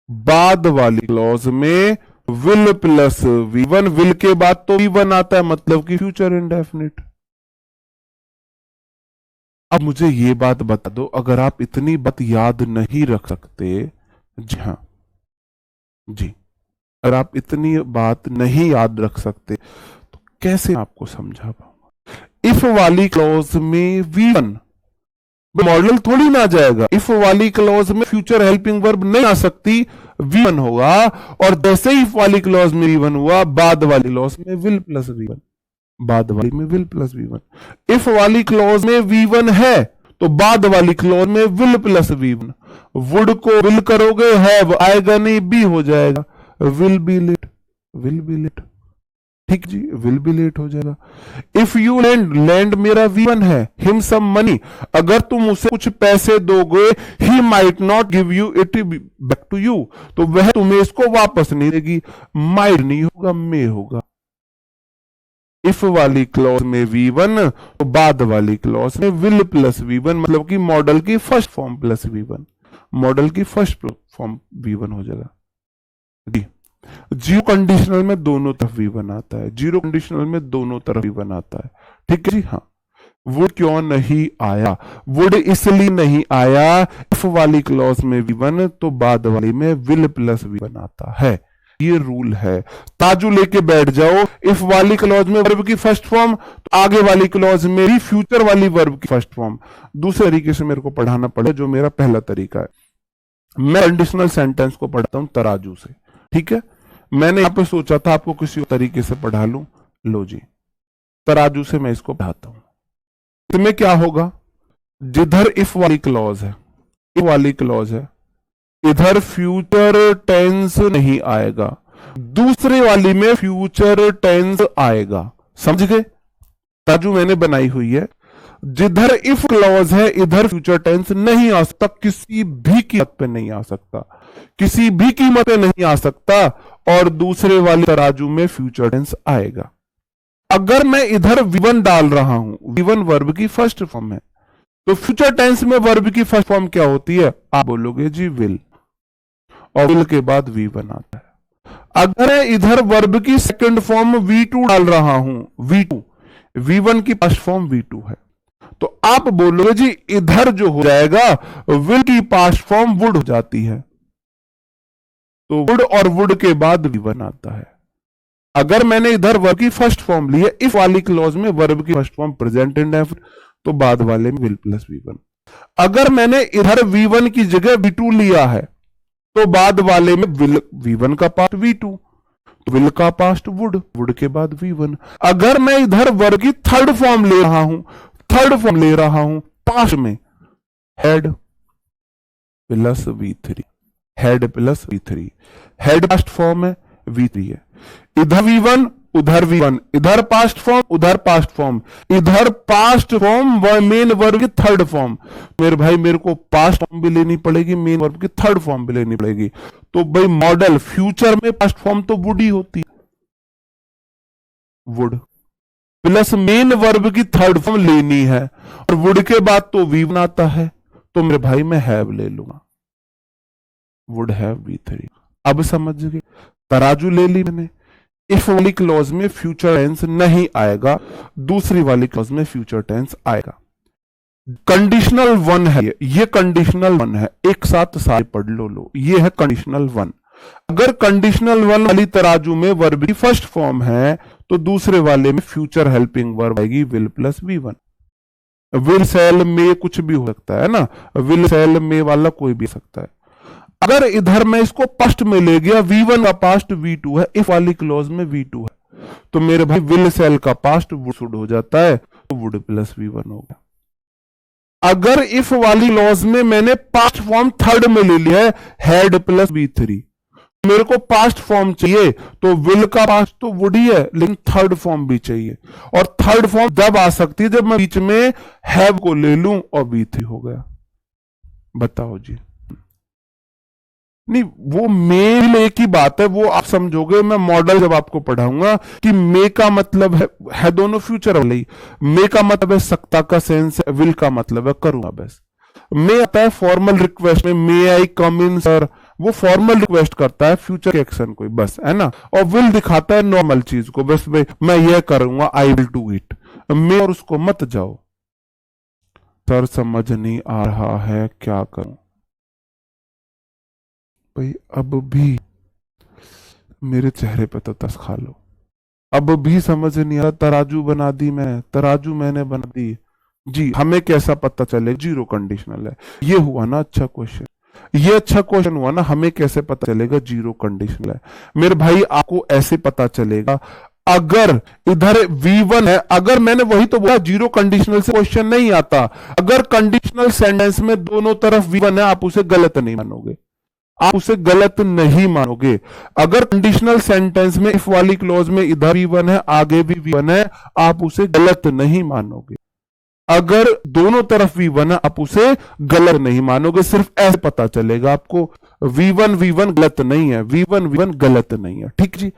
बाद वाली क्लॉज में विल प्लस V1, विल के बाद तो V1 आता है, मतलब कि फ्यूचर इंडेफिनिट। अब मुझे ये बात बता दो, अगर आप इतनी बात याद नहीं रख सकते, जी हाँ जी, अगर आप इतनी बात नहीं याद रख सकते तो कैसे आपको समझा पाऊंगा? इफ वाली क्लॉज में V1 मॉडल थोड़ी ना आ जाएगा। इफ वाली क्लॉज में फ्यूचर हेल्पिंग वर्ब नहीं आ सकती, V1 होगा, और जैसे ही इफ वाली क्लॉज में V1 हुआ, बाद वाली क्लॉज में विल प्लस V1, बाद वाली में विल प्लस V1। इफ वाली क्लॉज में V1 है तो बाद वाली क्लॉज में विल प्लस V1, वुड को विल करोगे, हैव आएगा नहीं, बी हो जाएगा, will be late, will be late, ठीक जी, विल बी लेट हो जाएगा। इफ यू लैंड, लैंड मेरा V1 है, हिम सम मनी, अगर तुम उसे कुछ पैसे दोगे, he might not give you it back to you, तो वह तुम्हें इसको वापस नहीं देगी, माइट नहीं होगा, मे होगा। इफ वाली क्लॉज में V1 तो बाद वाली क्लॉज में विल प्लस V1, मतलब कि मॉडल की first form plus V1, model की फर्स्ट फॉर्म V1 हो जाएगा। जी, जीरो कंडीशनल में दोनों तरफ V1 आता है, जीरो कंडीशनल में दोनों तरफ V1 आता है, ठीक है जी हाँ। वुड क्यों नहीं आया? वुड इसलिए नहीं आया, इफ वाली क्लॉज में V1 तो बाद वाली में विल प्लस V1 आता है, ये रूल है। ताजू लेके बैठ जाओ, इफ वाली क्लॉज में वर्ब की फर्स्ट फॉर्म तो आगे वाली क्लॉज में भी फ्यूचर वाली वर्ब की फर्स्ट फॉर्म। दूसरे तरीके से मेरे को पढ़ाना पड़ेगा, जो मेरा पहला तरीका है, मैं कंडीशनल सेंटेंस को पढ़ता हूं तराजू से, ठीक है। मैंने यहां पे सोचा था आपको किसी और तरीके से पढ़ा लूं, लो जी, तराजू से मैं इसको पढ़ाता हूं। इसमें क्या होगा, जिधर इफ वाली क्लॉज है, इफ वाली क्लॉज है, इधर फ्यूचर टेंस नहीं आएगा, दूसरे वाली में फ्यूचर टेंस आएगा, समझ गए? ताजू मैंने बनाई हुई है, जिधर इफ क्लॉज है इधर फ्यूचर टेंस नहीं आ सकता, किसी भी कीमत पे नहीं आ सकता, किसी भी कीमत पे नहीं आ सकता, और दूसरे वाले तराजू में फ्यूचर टेंस आएगा। अगर मैं इधर V1 डाल रहा हूं, V1 वर्ब की फर्स्ट फॉर्म है, तो फ्यूचर टेंस में वर्ब की फर्स्ट फॉर्म क्या होती है? आप बोलोगे जी विल, और विल के बाद V1 आता है। अगर मैं इधर वर्ब की सेकंड फॉर्म V2 डाल रहा हूं, V2, V1 की पास्ट फॉर्म V2 है। तो आप बोलोगे जी इधर जो हो जाएगा विल की पास्ट फॉर्म वुड हो जाती है, तो वुड और वुड के बाद V1 आता है। अगर मैंने इधर वर्ब की फर्स्ट फॉर्म ली है, इफ वाली क्लॉज में वर्ब की फर्स्ट फॉर्म प्रेजेंट इंडेफिनिट, तो बाद वाले में विल प्लस V1। अगर मैंने इधर V1 की जगह V2 लिया है, तो बाद वाले में विल V1 का पास्ट V2, विल का पास्ट वुड, वुड के बाद V1। अगर मैं इधर वर्ब की थर्ड फॉर्म ले रहा हूं पास्ट में, head plus V3, head plus V3, head past form है, V3 है। इधर V1 उधर V1, इधर पास्ट फॉर्म उधर पास्ट फॉर्म, इधर पास्ट फॉर्म मेन वर्ब की थर्ड फॉर्म। मेरे भाई मेरे को पास्ट फॉर्म भी लेनी पड़ेगी, मेन वर्ब की थर्ड फॉर्म भी लेनी पड़ेगी। तो भाई मॉडल फ्यूचर में पास्ट फॉर्म तो वुड ही होती है, वुड प्लस मेन वर्ब की थर्ड फॉर्म लेनी है, और वुड के बाद तो V1 आता है, तो मेरे भाई मैं हैव ले लूंगा, वुड हैव V3। अब समझ गए, तराजू ले ली मैंने। इफ वाली क्लॉज में फ्यूचर टेंस नहीं आएगा, दूसरी वाली क्लॉज में फ्यूचर टेंस आएगा। कंडीशनल वन है ये कंडीशनल वन है, एक साथ सारे पढ़ लो, ये है कंडीशनल वन। अगर कंडीशनल वन वाली तराजू में वर्ब की फर्स्ट फॉर्म है, तो दूसरे वाले में फ्यूचर हेल्पिंग वर्ब आएगी will plus V1। Will sell में कुछ भी हो सकता है ना, विल सेल में वाला कोई भी सकता है। अगर इधर मैं इसको पास्ट में ले गया, V1 का पास्ट V2 है, इफ वाली क्लॉज में V2 है, तो मेरे भाई विल सेल का पास्ट वुड हो जाता है, तो वुड प्लस V1 हो गया। अगर इफ वाली क्लॉज में मैंने पास्ट फॉर्म थर्ड में ले लिया है, हेड प्लस V3, मेरे को पास्ट फॉर्म चाहिए, तो विल का पास्ट तो वुड ही है, लेकिन थर्ड फॉर्म भी चाहिए। और थर्ड फॉर्म जब आ सकती है जब मैं बीच में हैव को ले लूं और V3 हो गया। बताओ जी, नहीं वो मे एक ही बात है, वो आप समझोगे मैं मॉडल जब आपको पढ़ाऊंगा कि मे का मतलब है दोनों फ्यूचर वाले ही। मे का मतलब है सकता का सेंस है, विल का मतलब है करूंगा बस। मे आता है फॉर्मल रिक्वेस्ट में, मे आई कम इन सर, वो फॉर्मल रिक्वेस्ट करता है फ्यूचर के एक्शन को बस, है ना। और विल दिखाता है नॉर्मल चीज को, बस भाई मैं ये करूंगा, आई विल डू इट। मे और उसको मत जाओ, सर समझ नहीं आ रहा है क्या करूं भाई। अब भी मेरे चेहरे पे तो तस खा लो, अब भी समझ नहीं आ रहा। तराजू बना दी मैं, तराजू मैंने बना दी जी। हमें कैसा पता चले, जीरो कंडीशनल है, ये हुआ ना अच्छा क्वेश्चन, ये अच्छा क्वेश्चन हुआ ना। हमें कैसे पता चलेगा जीरो कंडीशनल है मेरे भाई? आपको ऐसे पता चलेगा अगर इधर V1 है, अगर मैंने वही तो बोला जीरो कंडीशनल से क्वेश्चन नहीं आता। अगर कंडीशनल सेंटेंस में दोनों तरफ V1 है, आप उसे गलत नहीं मानोगे, आप उसे गलत नहीं मानोगे। अगर कंडीशनल सेंटेंस में इफ वाली क्लॉज में इधर V1 है, आगे भी V1 है, आप उसे गलत नहीं मानोगे। अगर दोनों तरफ V1 है, आप उसे गलत नहीं मानोगे। सिर्फ ऐसे पता चलेगा आपको, V1 गलत नहीं है, V1 गलत नहीं है। ठीक जी।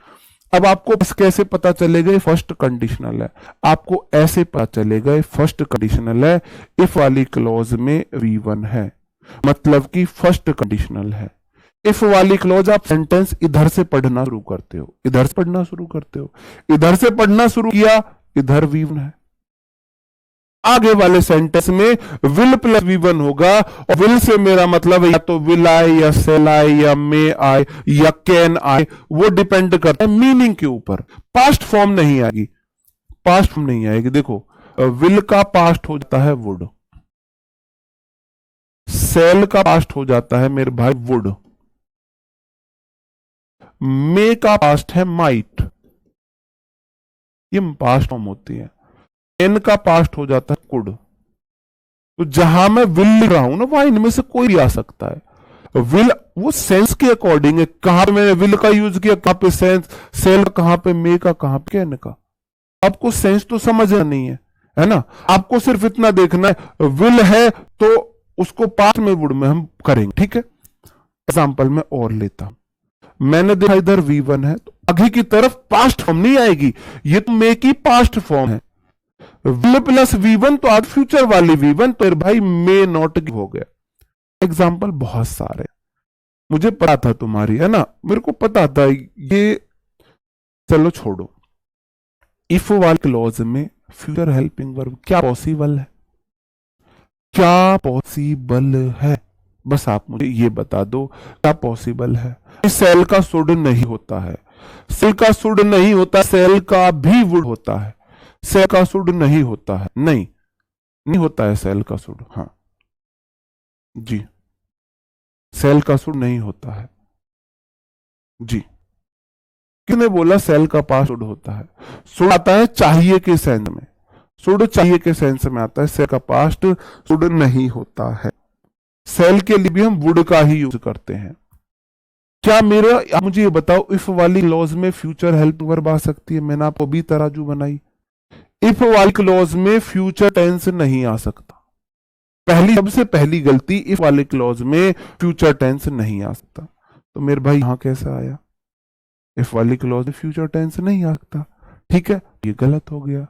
अब आपको बस कैसे पता चलेगा ये फर्स्ट कंडीशनल है? आपको ऐसे पता चलेगा ये फर्स्ट कंडीशनल है, इफ वाली क्लॉज में V1 है, मतलब कि फर्स्ट कंडीशनल है। इफ वाली क्लॉज आप सेंटेंस इधर से पढ़ना शुरू करते हो, इधर से पढ़ना शुरू करते हो, इधर से पढ़ना शुरू किया, इधर V1 है। आगे वाले सेंटेंस में विल प्लस V1 होगा, और विल से मेरा मतलब या तो विल आई या सेल आई या मे आई या कैन आई, वो डिपेंड करता है मीनिंग के ऊपर। पास्ट फॉर्म नहीं आएगी, पास्ट फॉर्म नहीं आएगी। देखो विल का पास्ट हो जाता है वुड, सेल का पास्ट हो जाता है मेरे भाई वुड, मे का पास्ट है माइट, ये पास्ट फॉर्म होती है। एन का पास्ट हो जाता है कुड। तो जहां मैं विल लिख रहा हूं ना, वहां इनमें से कोई भी आ सकता है। विल वो सेंस के अकॉर्डिंग है, कहां पे मैंने विल का यूज किया, कहां पे सेंस, सेल कहां पे, मे का कहां पे, कैन का। आपको सेंस तो समझना नहीं है ना। आपको सिर्फ इतना देखना है विल है तो उसको पास्ट में वुड में हम करेंगे। ठीक है, एग्जाम्पल में और लेता हूं। मैंने देखा इधर V1 है, तो आगे की तरफ पास्ट फॉर्म नहीं आएगी, ये तो मे की पास्ट फॉर्म है। विल प्लस V1 तो आज फ्यूचर वाली V1, तो भाई मे नॉट हो गया। एग्जाम्पल बहुत सारे, मुझे पता था तुम्हारी, है ना, मेरे को पता था ये। चलो छोड़ो, इफ वाली क्लॉज में फ्यूचर हेल्पिंग वर्ब क्या पॉसिबल है, क्या पॉसिबल है, बस आप मुझे ये बता दो क्या पॉसिबल है। सेल का शुड नहीं होता है, सेल का शुड नहीं होता, सेल का भी वुड होता है, सेल का शुड नहीं होता है, नहीं होता है सेल का शुड, हाँ जी, सेल का शुड नहीं होता है जी। किसने बोला सेल का पास शुड होता है? शुड आता है चाहिए के सेंस में, शुड चाहिए के सेंस में आता है, सेल का पास्ट शुड नहीं होता है। सेल के लिए भी हम वुड का ही यूज करते हैं। क्या मेरा, आप मुझे ये बताओ, इफ वाली क्लॉज में फ्यूचर हेल्प वर्ब आ सकती है? मैंने आपको भी तराजू बनाई, इफ वाली क्लॉज में फ्यूचर टेंस नहीं आ सकता। सबसे पहली गलती, इफ वाले क्लॉज में फ्यूचर टेंस नहीं आ सकता। तो मेरे भाई यहां कैसे आया? इफ वाली क्लॉज में फ्यूचर टेंस नहीं आ सकता, ठीक है, ये गलत हो गया।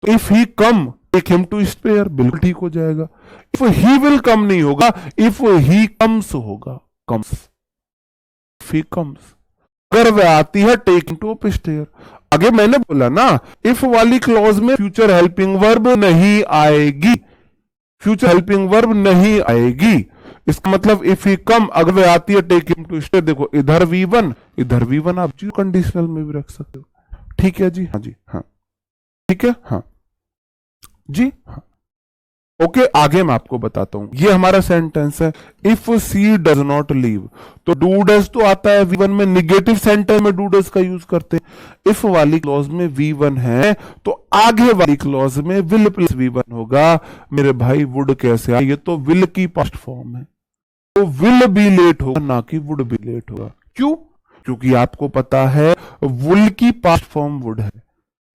तो if he come, take him to spare, बिल्कुल ठीक हो जाएगा। इफ ही विल कम नहीं होगा, इफ ही कम्स होगा, कम्स, इफ ही कम्स। अगर वह आती है, टेक हिम टू स्पेयर। आगे मैंने बोला ना, इफ वाली क्लॉज में फ्यूचर हेल्पिंग वर्ब नहीं आएगी, फ्यूचर हेल्पिंग वर्ब नहीं आएगी। इसका मतलब इफ ही कम, अगर वह आती है, टेक हिम टू स्टे। देखो इधर V1, इधर V1, आप जी कंडीशनल में भी रख सकते हो, ठीक है जी, हाँ जी, हाँ ठीक है, हाँ जी, हाँ ओके। आगे मैं आपको बताता हूं, ये हमारा सेंटेंस है, if she does not leave. तो डू डज तो आता है V1 में, निगेटिव सेंटेंस में डू डज का यूज करते हैं। इफ वाली क्लॉज में V1 है तो आगे वाली क्लॉज में विल प्लस V1 होगा। मेरे भाई वुड कैसे आए? ये तो विल की पास्ट फॉर्म है, तो विल बी लेट होगा, ना कि वुड बी लेट होगा। क्यों? क्योंकि आपको पता है वुल की पास्ट फॉर्म वुड है,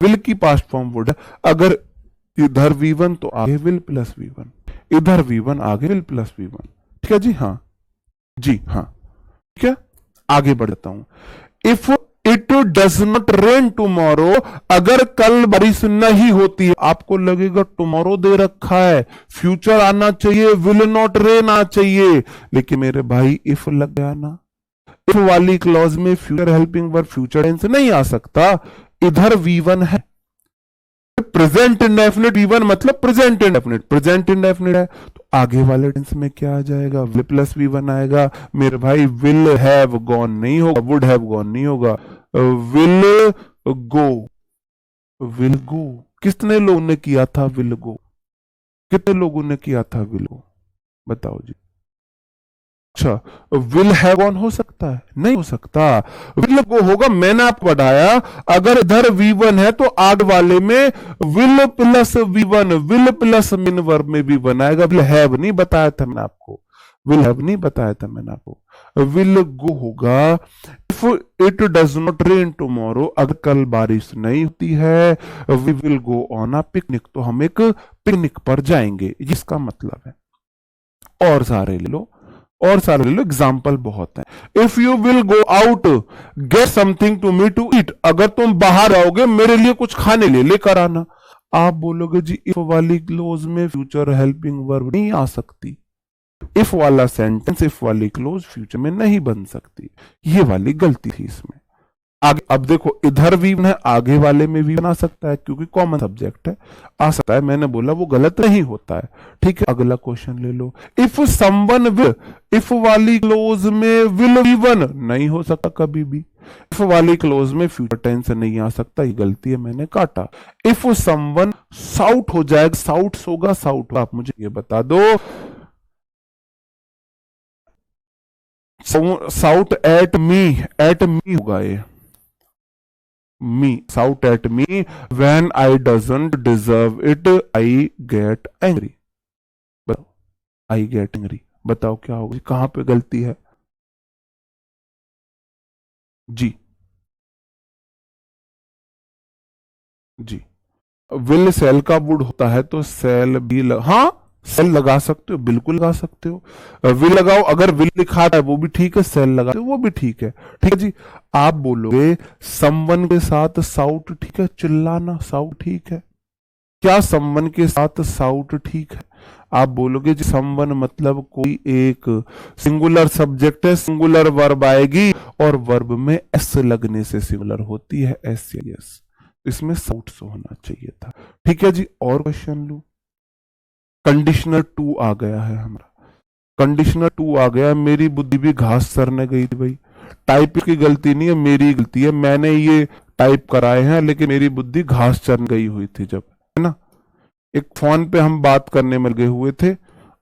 विल की पास्ट फॉर्म वुड है। अगर इधर V1 तो आगे विल प्लस V1, इधर V1 आगे विल प्लस V1, ठीक है जी, हाँ जी, हाँ ठीक है। आगे बढ़ जाता हूं, if it does not rain tomorrow, अगर कल बारिश नहीं होती है, आपको लगेगा टुमारो दे रखा है, फ्यूचर आना चाहिए, विल नॉट रेन आना चाहिए, लेकिन मेरे भाई इफ लग गया ना। इफ वाली क्लॉज में future helping verb future tense नहीं आ सकता। इधर V1 है, प्रेजेंट इंडेफिनिट, V1 मतलब प्रेजेंट इंडेफिनिट, प्रेजेंट इंडेफिनिट है, तो आगे वाले टेंस में क्या आ जाएगा? विल प्लस V1 आएगा। मेरे भाई विल हैव गॉन नहीं होगा, वुड हैव गॉन नहीं होगा, विल गो, विल गो। कितने लोगों ने किया था विल गो? कितने लोगों ने किया था विल गो? बताओ जी। अच्छा, विल हैव गॉन हो सकता है? नहीं हो सकता, विल गो होगा। मैंने आपको बताया, अगर इधर V1 है तो आग वाले में will plus V1, will plus main verb में भी बनाएगा। विल हैव नहीं बताया था मैंने आपको, विल हैव नहीं बताया था मैंने आपको, विल गो होगा। If it does not rain tomorrow, अगर कल बारिश नहीं होती है, we will go on a picnic, तो हम एक पिकनिक पर जाएंगे, इसका मतलब है। और सारे ले लो, और सारे ले लो, एग्जाम्पल बहुत है। If you will go out, get something to me to eat, अगर तुम बाहर आओगे मेरे लिए कुछ खाने ले लेकर आना। आप बोलोगे जी इफ वाली क्लोज में फ्यूचर हेल्पिंग वर्ब नहीं आ सकती, इफ वाला सेंटेंस, इफ वाली क्लोज फ्यूचर में नहीं बन सकती, ये वाली गलती थी इसमें। आगे अब देखो, इधर V1 है, आगे वाले में भी बना सकता है क्योंकि कॉमन सब्जेक्ट है, आ सकता है। मैंने बोला वो गलत नहीं होता है, ठीक है। अगला क्वेश्चन ले लो, इफ समवन विल, इफ वाली क्लोज में विल V1 नहीं हो सकता कभी भी। इफ वाली क्लोज में फ्यूचर टेंस नहीं आ सकता, ये गलती है, मैंने काटा। इफ समवन, साउट हो जाएगा, साउट्स होगा, साउट। आप मुझे ये बता दो, साउट एट मी होगा ये, me, shout at me when I doesn't deserve it, I get angry। बताओ, I get angry, बताओ क्या होगा, कहां पे गलती है जी? जी, विल सेल का वुड होता है तो सेल भी हाँ सेल लगा सकते हो, बिल्कुल लगा सकते हो, विल लगाओ। अगर विल लिखा है वो भी ठीक है, सेल लगाते हो वो भी ठीक है, ठीक है जी। आप बोलोगे समवन के साथ साउट ठीक है, चिल्लाना साउट ठीक है क्या? समवन के साथ साउट ठीक है? आप बोलोगे जी समवन मतलब कोई एक सिंगुलर सब्जेक्ट है, सिंगुलर वर्ब आएगी और वर्ब में एस लगने से सिंगुलर होती है, एस। इसमें साउट्स होना चाहिए था। ठीक है जी, और क्वेश्चन लू। कंडीशनल टू आ गया है हमारा, कंडीशनल टू आ गया। मेरी बुद्धि भी घास सरने गई थी भाई। टाइप की गलती नहीं है, मेरी गलती है, मैंने ये टाइप कराए हैं, लेकिन मेरी बुद्धि घास चरने गई हुई थी जब, है ना। एक फोन पे हम बात करने में लगे हुए थे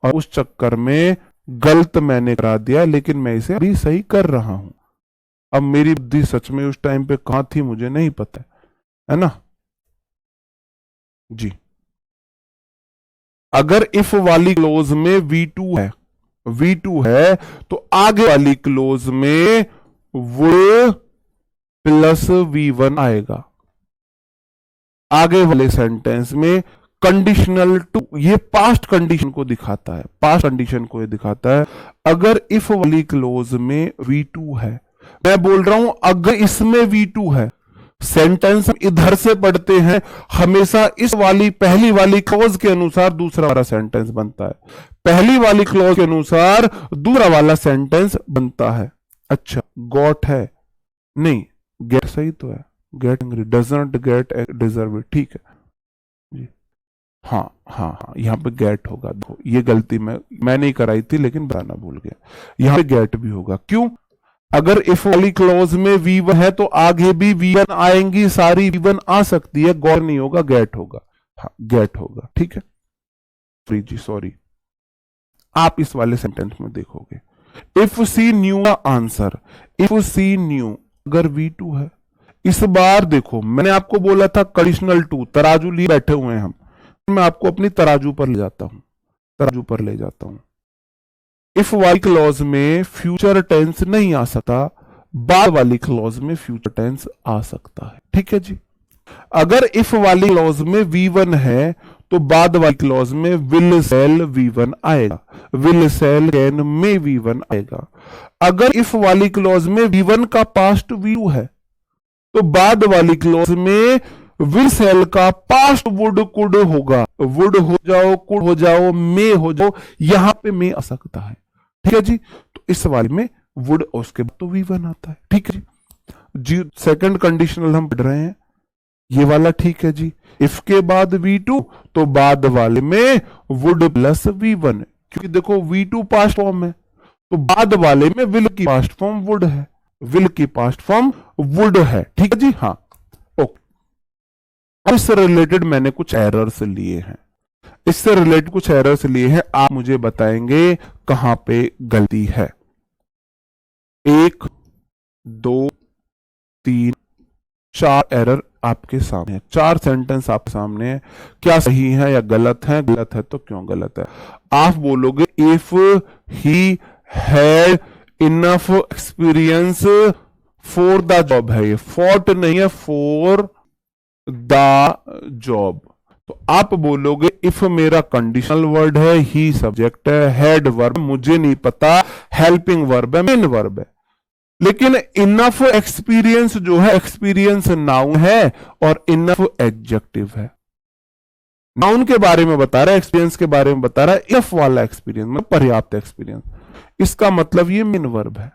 और उस चक्कर में गलत मैंने करा दिया, लेकिन मैं इसे अभी सही कर रहा हूं। अब मेरी बुद्धि सच में उस टाइम पे कहां थी मुझे नहीं पता, है ना जी। अगर इफ वाली क्लोज में V2 है, V2 है, तो आगे वाली क्लोज में वुड प्लस V1 आएगा। आगे वाले सेंटेंस में कंडीशनल टू, ये पास्ट कंडीशन को दिखाता है, पास्ट कंडीशन को ये दिखाता है। अगर इफ वाली क्लोज में V2 है, मैं बोल रहा हूं अगर इसमें V2 है, सेंटेंस इधर से पढ़ते हैं, हमेशा इस वाली पहली वाली क्लॉज के अनुसार दूसरा वाला सेंटेंस बनता है, पहली वाली क्लॉज के अनुसार दूसरा वाला सेंटेंस बनता है। अच्छा, गॉट है नहीं, गेट सही तो है, get angry, doesn't get deserve it, ठीक है जी। हाँ हाँ हाँ, यहाँ पे गेट होगा। देखो ये गलती मैं नहीं कराई थी, लेकिन बताना भूल गया, यहाँ पे गेट भी होगा। क्यों? अगर इफ वाली क्लॉज में V1 है तो आगे भी V1 आएंगी, सारी V1 आ सकती है, गौर नहीं होगा, गेट होगा। हाँ गेट होगा, ठीक है। फ्री जी सॉरी, आप इस वाले सेंटेंस में देखोगे if she knew answer, if she knew अगर V2 है। इस बार देखो मैंने आपको बोला था कंडीशनल टू, तराजू लिए बैठे हुए हैं हम, मैं आपको अपनी तराजू पर ले जाता हूं, तराजू पर ले जाता हूं। इफ वाली क्लॉज में फ्यूचर टेंस नहीं आ सकता, बाद वाली क्लॉज में फ्यूचर टेंस आ सकता है, ठीक है जी। अगर इफ वाली क्लॉज में V1 है तो बाद वाली क्लॉज में विल सेल V1 आएगा, विल सेल कैन में V1 आएगा। अगर इफ वाली क्लॉज में V1 का पास्ट V2 है तो बाद वाली क्लॉज में विल सेल का पास्ट वुड कुड होगा, वुड हो जाओ, कुड हो जाओ, मे हो जाओ, यहां पे मे आ सकता है, ठीक है जी। तो इस वाले में वुड और उसके बाद तो V1 आता है, ठीक है जी। सेकंड कंडीशनल हम पढ़ रहे हैं, ये वाला ठीक है जी। इफ के बाद V2 तो बाद वाले में वुड प्लस V1, क्योंकि देखो V2 पास्ट फॉर्म है तो बाद वाले में विल की पास्ट फॉर्म वुड है, विल की पास्ट फॉर्म वुड है, ठीक है जी। हाँ ओके। इससे रिलेटेड मैंने कुछ एरर्स लिए हैं, इससे रिलेटेड कुछ एरर्स लिए हैं, आप मुझे बताएंगे कहां पे गलती है। 1 2 3 4 एरर आपके सामने है, 4 सेंटेंस आपके सामने है, क्या सही है या गलत है? गलत है तो क्यों गलत है? आप बोलोगे if he had enough experience for the job है, ये फॉर नहीं है, फॉर द जॉब। तो आप बोलोगे इफ मेरा कंडीशनल वर्ड है, ही सब्जेक्ट है, हैड वर्ब मुझे नहीं पता, हेल्पिंग वर्ब है, मेन वर्ब है। लेकिन इनफ एक्सपीरियंस जो है, एक्सपीरियंस नाउन है और इनफ एडजेक्टिव है। नाउन के बारे में बता रहा है, एक्सपीरियंस के बारे में बता रहा है, इनफ वाला एक्सपीरियंस मतलब पर्याप्त एक्सपीरियंस, इसका मतलब ये मेन वर्ब है।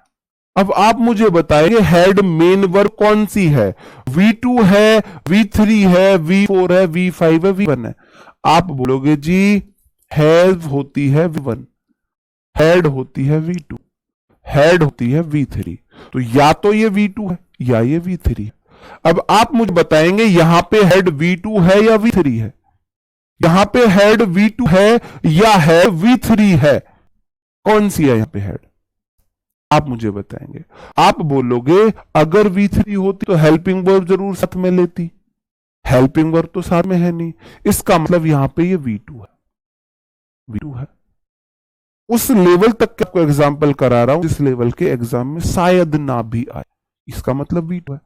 अब आप मुझे बताइए हैड मेन वर्ब कौन सी है? V2 है, V3 है, V4 है, V5 है, V1 है। आप बोलोगे जी हैव होती है V1, हैड होती है V2, हैड होती है V3, तो या तो ये V2 है या ये V3 है। अब आप मुझे बताएंगे यहां पे हेड V2 है या V3 है? यहां पे हेड V2 है या है V3 है? कौन सी है यहां पे हेड? आप मुझे बताएंगे। आप बोलोगे अगर V3 होती तो हेल्पिंग वर्ब जरूर साथ में लेती, हेल्पिंग वर्ब तो साथ में है नहीं, इसका मतलब यहां पे ये V2 है, V2 है। उस लेवल तक के आपको एग्जाम्पल करा रहा हूं जिस लेवल के एग्जाम में शायद ना भी आए, इसका मतलब V2 है।